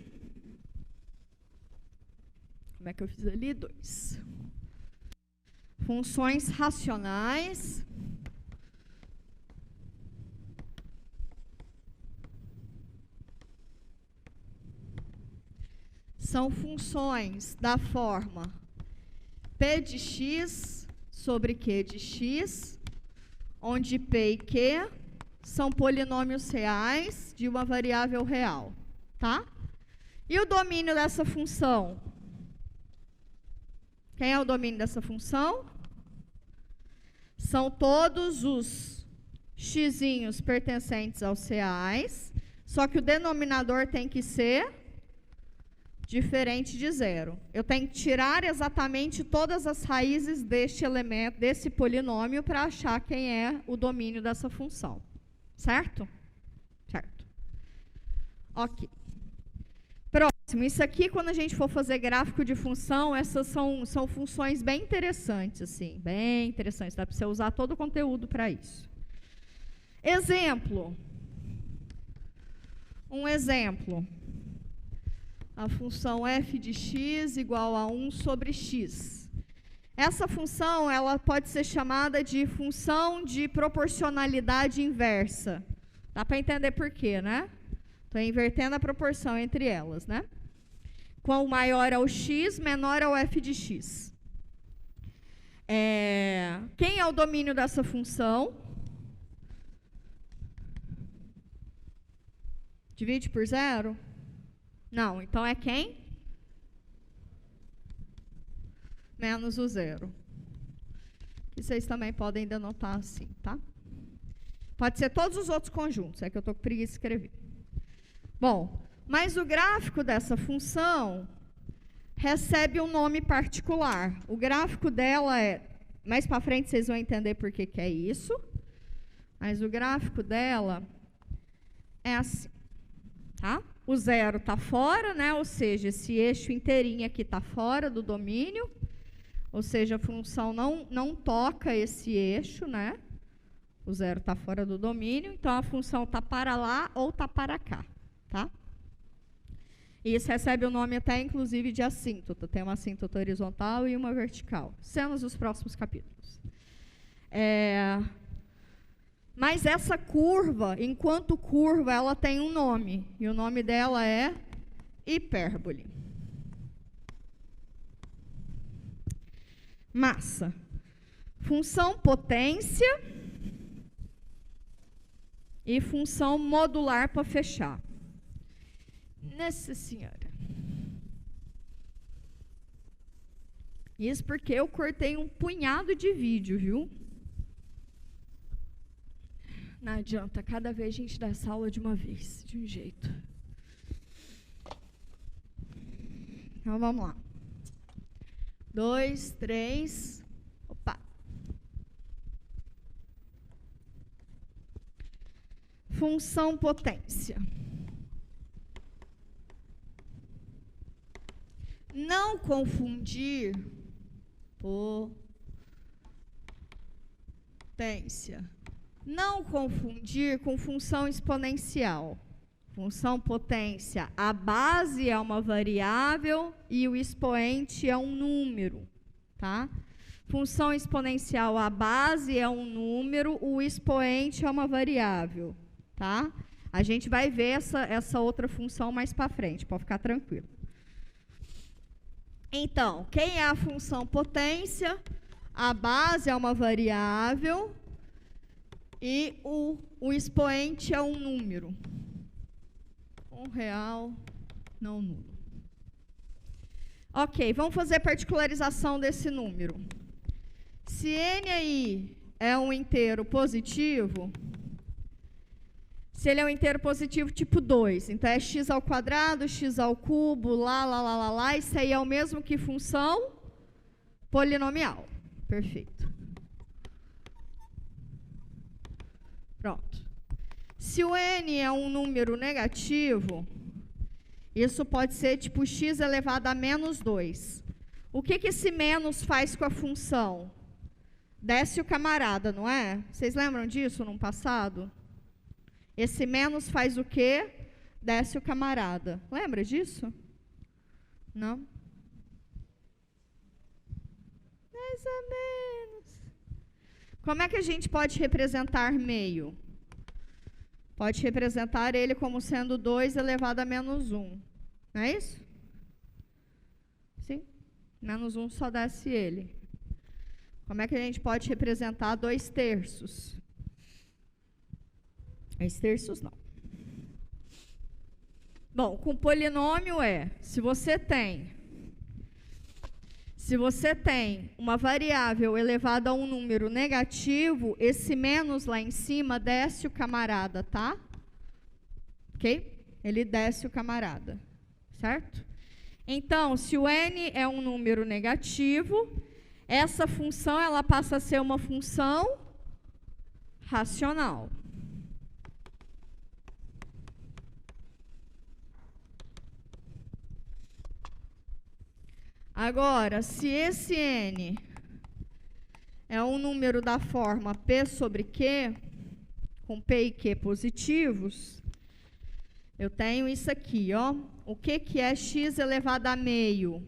Como é que eu fiz ali? 2. Funções racionais. São funções da forma P de x sobre Q de x, onde P e Q são polinômios reais de uma variável real, tá? E o domínio dessa função? Quem é o domínio dessa função? São todos os x'inhos pertencentes aos reais, só que o denominador tem que ser diferente de 0. Eu tenho que tirar exatamente todas as raízes deste elemento, desse polinômio, para achar quem é o domínio dessa função. Certo? Certo. Ok. Próximo. Isso aqui, quando a gente for fazer gráfico de função, essas são funções bem interessantes, assim, bem interessantes. Dá para você usar todo o conteúdo para isso. Exemplo. Um exemplo. A função f de x igual a 1 sobre x. Essa função, ela pode ser chamada de função de proporcionalidade inversa. Dá para entender por quê, né? Estou invertendo a proporção entre elas, né? Quanto maior é o x, menor é o f de x. Quem é o domínio dessa função? Divide por 0? Não, então é quem? Menos o 0. Que vocês também podem denotar assim, tá? Pode ser todos os outros conjuntos, é que eu estou com preguiça de escrever. Bom, mas o gráfico dessa função recebe um nome particular. O gráfico dela mais para frente vocês vão entender por que é isso, mas o gráfico dela é assim, tá? O 0 está fora, né? Ou seja, esse eixo inteirinho aqui está fora do domínio, ou seja, a função não toca esse eixo, né? O 0 está fora do domínio, então a função está para lá ou está para cá, tá? E isso recebe o nome até, inclusive, de assíntota. Tem uma assíntota horizontal e uma vertical. Cenas dos próximos capítulos. Mas essa curva, enquanto curva, ela tem um nome. E o nome dela é hipérbole. Massa. Função potência e função modular para fechar. Nossa Senhora. Isso porque eu cortei um punhado de vídeo, viu? Não adianta, cada vez a gente dá essa aula de uma vez, de um jeito. Então, vamos lá. 2, 3. Opa. Função potência. Não confundir potência. Não confundir com função exponencial. Função potência, a base é uma variável e o expoente é um número, tá? Função exponencial, a base é um número, o expoente é uma variável, tá? A gente vai ver essa outra função mais para frente, pode ficar tranquilo. Então, quem é a função potência? A base é uma variável e o expoente é um número. Um real, não nulo. Ok, vamos fazer particularização desse número. Se n aí é um inteiro positivo, se ele é um inteiro positivo tipo 2, então é x ao quadrado, x ao cubo, lá, isso aí é o mesmo que função polinomial. Perfeito. Pronto. Se o n é um número negativo, isso pode ser tipo x elevado a menos 2. O que esse menos faz com a função? Desce o camarada, não é? Vocês lembram disso no passado? Esse menos faz o quê? Desce o camarada. Lembra disso? Não? Mais ou menos. Como é que a gente pode representar meio? Pode representar ele como sendo 2 elevado a menos 1. Não é isso? Sim? Menos 1 só desce ele. Como é que a gente pode representar 2 terços? 2 terços não. Bom, com polinômio se você tem uma variável elevada a um número negativo, esse menos lá em cima desce o camarada, tá? Ok? Ele desce o camarada, certo? Então, se o n é um número negativo, essa função ela passa a ser uma função racional. Agora, se esse n é um número da forma p sobre q, com p e q positivos, eu tenho isso aqui, ó. O que é x elevado a meio?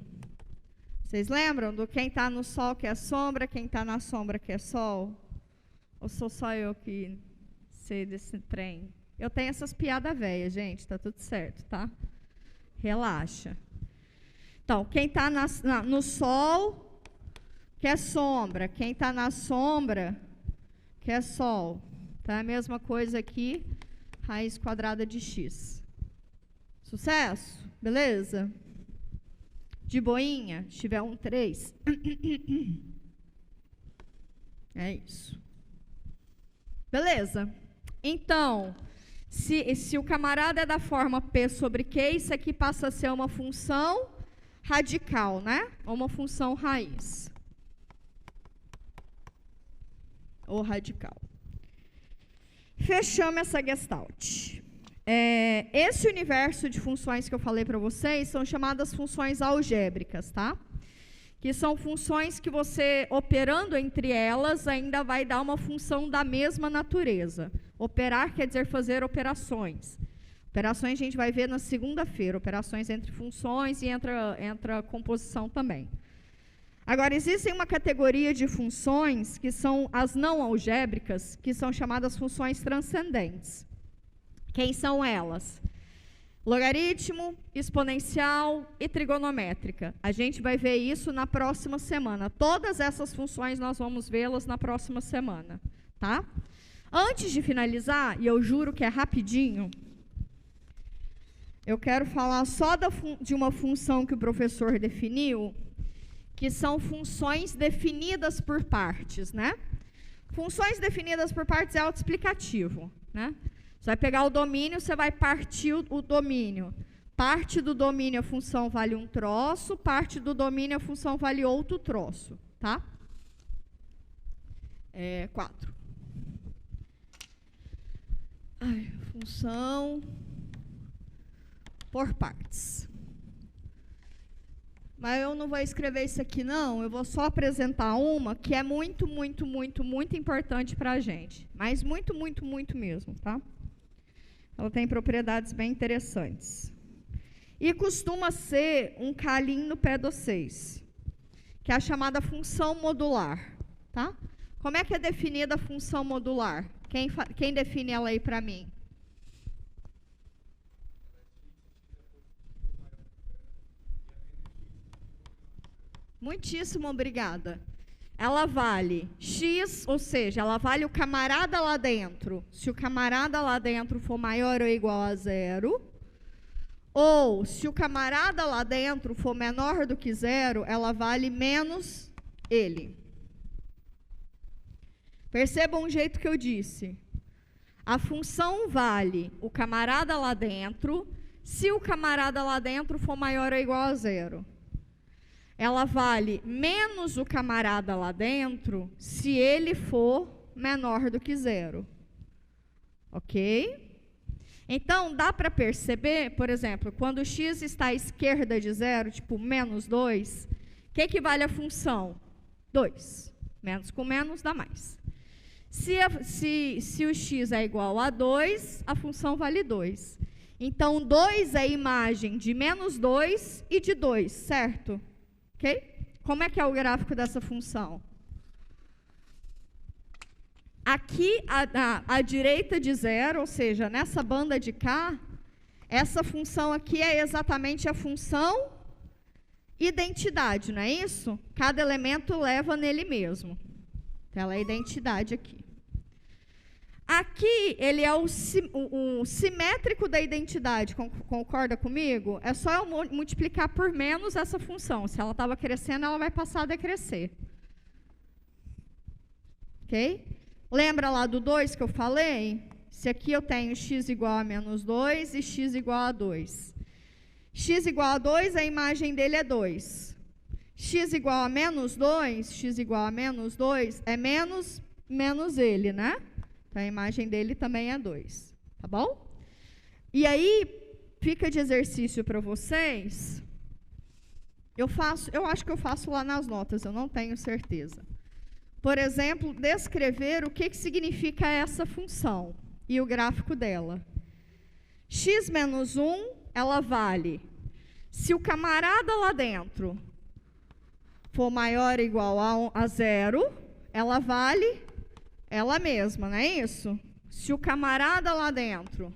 Vocês lembram do quem está no sol que é sombra, quem está na sombra que é sol? Ou sou só eu que sei desse trem? Eu tenho essas piadas velhas, gente, tá tudo certo, tá? Relaxa. Então, quem está no sol, que é sombra. Quem está na sombra, que é sol. Tá? A mesma coisa aqui, raiz quadrada de x. Sucesso? Beleza? De boinha, se tiver 3. É isso. Beleza? Então, se o camarada é da forma p sobre q, isso aqui passa a ser uma função radical, né? Ou uma função raiz. Ou radical. Fechamos essa gestalt. Esse universo de funções que eu falei para vocês são chamadas funções algébricas, tá? Que são funções que você, operando entre elas, ainda vai dar uma função da mesma natureza. Operar quer dizer fazer operações. Operações a gente vai ver na segunda-feira, operações entre funções e entra composição também. Agora, existe uma categoria de funções que são as não algébricas, que são chamadas funções transcendentes. Quem são elas? Logaritmo, exponencial e trigonométrica. A gente vai ver isso na próxima semana. Todas essas funções nós vamos vê-las na próxima semana, tá? Antes de finalizar, e eu juro que é rapidinho, eu quero falar só de uma função que o professor definiu, que são funções definidas por partes, né? Funções definidas por partes é autoexplicativo, né? Você vai pegar o domínio, você vai partir o domínio. Parte do domínio a função vale um troço, parte do domínio a função vale outro troço, tá? 4. Função por partes. Mas eu não vou escrever isso aqui, não. Eu vou só apresentar uma que é muito, muito, muito, muito importante para a gente. Mas muito, muito, muito mesmo, tá? Ela tem propriedades bem interessantes. E costuma ser um calim no pé de vocês, que é a chamada função modular, tá? Como é que é definida a função modular? Quem define ela aí para mim? Muitíssimo obrigada. Ela vale x, ou seja, ela vale o camarada lá dentro. Se o camarada lá dentro for maior ou igual a 0, ou se o camarada lá dentro for menor do que 0, ela vale menos ele. Percebam o jeito que eu disse. A função vale o camarada lá dentro, se o camarada lá dentro for maior ou igual a 0. Ela vale menos o camarada lá dentro, se ele for menor do que 0. Ok? Então, dá para perceber, por exemplo, quando x está à esquerda de 0, tipo menos 2, o que vale a função? 2. Menos com menos dá mais. Se o x é igual a 2, a função vale 2. Então, 2 é imagem de menos 2 e de 2, certo? Ok? Como é que é o gráfico dessa função? Aqui, à direita de 0, ou seja, nessa banda de cá, essa função aqui é exatamente a função identidade, não é isso? Cada elemento leva nele mesmo. Então, ela é a identidade aqui. Aqui, ele é o simétrico da identidade, concorda comigo? É só eu multiplicar por menos essa função. Se ela estava crescendo, ela vai passar a decrescer. Ok? Lembra lá do 2 que eu falei? Se aqui eu tenho x igual a menos 2 e x igual a 2. X igual a 2, a imagem dele é 2. X igual a menos 2, x igual a menos 2, é menos ele, né? Então, a imagem dele também é 2. Tá bom? E aí, fica de exercício para vocês. Eu acho que eu faço lá nas notas, eu não tenho certeza. Por exemplo, descrever o que significa essa função e o gráfico dela. X menos 1, ela vale. Se o camarada lá dentro for maior ou igual a 0, ela vale ela mesma, não é isso? Se o camarada lá dentro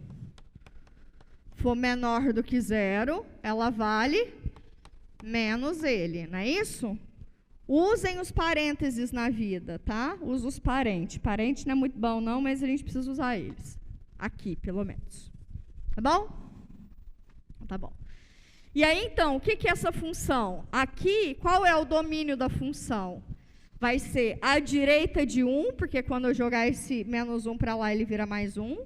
for menor do que 0, ela vale menos ele, não é isso? Usem os parênteses na vida, tá? Usa os parentes. Parente não é muito bom, não, mas a gente precisa usar eles. Aqui, pelo menos. Tá bom? Tá bom. E aí, então, o que é essa função? Aqui, qual é o domínio da função? Vai ser à direita de 1, porque quando eu jogar esse menos 1 para lá, ele vira mais 1.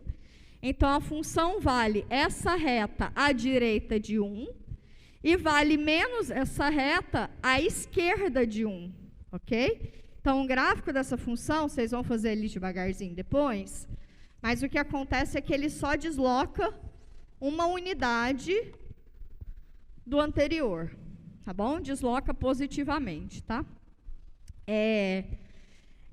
Então, a função vale essa reta à direita de 1 e vale menos essa reta à esquerda de 1, ok? Então, o gráfico dessa função, vocês vão fazer ele devagarzinho depois, mas o que acontece é que ele só desloca uma unidade do anterior, tá bom? Desloca positivamente, tá?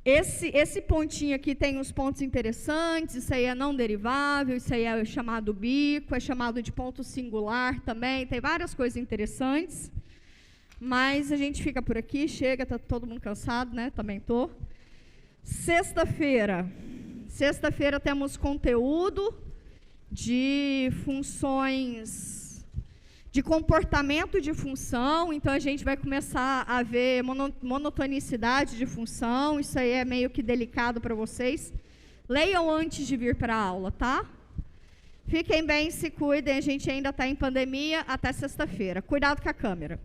Esse pontinho aqui tem uns pontos interessantes, isso aí é não derivável, isso aí é chamado bico, é chamado de ponto singular também, tem várias coisas interessantes, mas a gente fica por aqui, chega, tá todo mundo cansado, né? Também tô. Sexta-feira temos conteúdo de funções, de comportamento de função, então a gente vai começar a ver monotonicidade de função, isso aí é meio que delicado para vocês. Leiam antes de vir para a aula, tá? Fiquem bem, se cuidem, a gente ainda está em pandemia até sexta-feira. Cuidado com a câmera.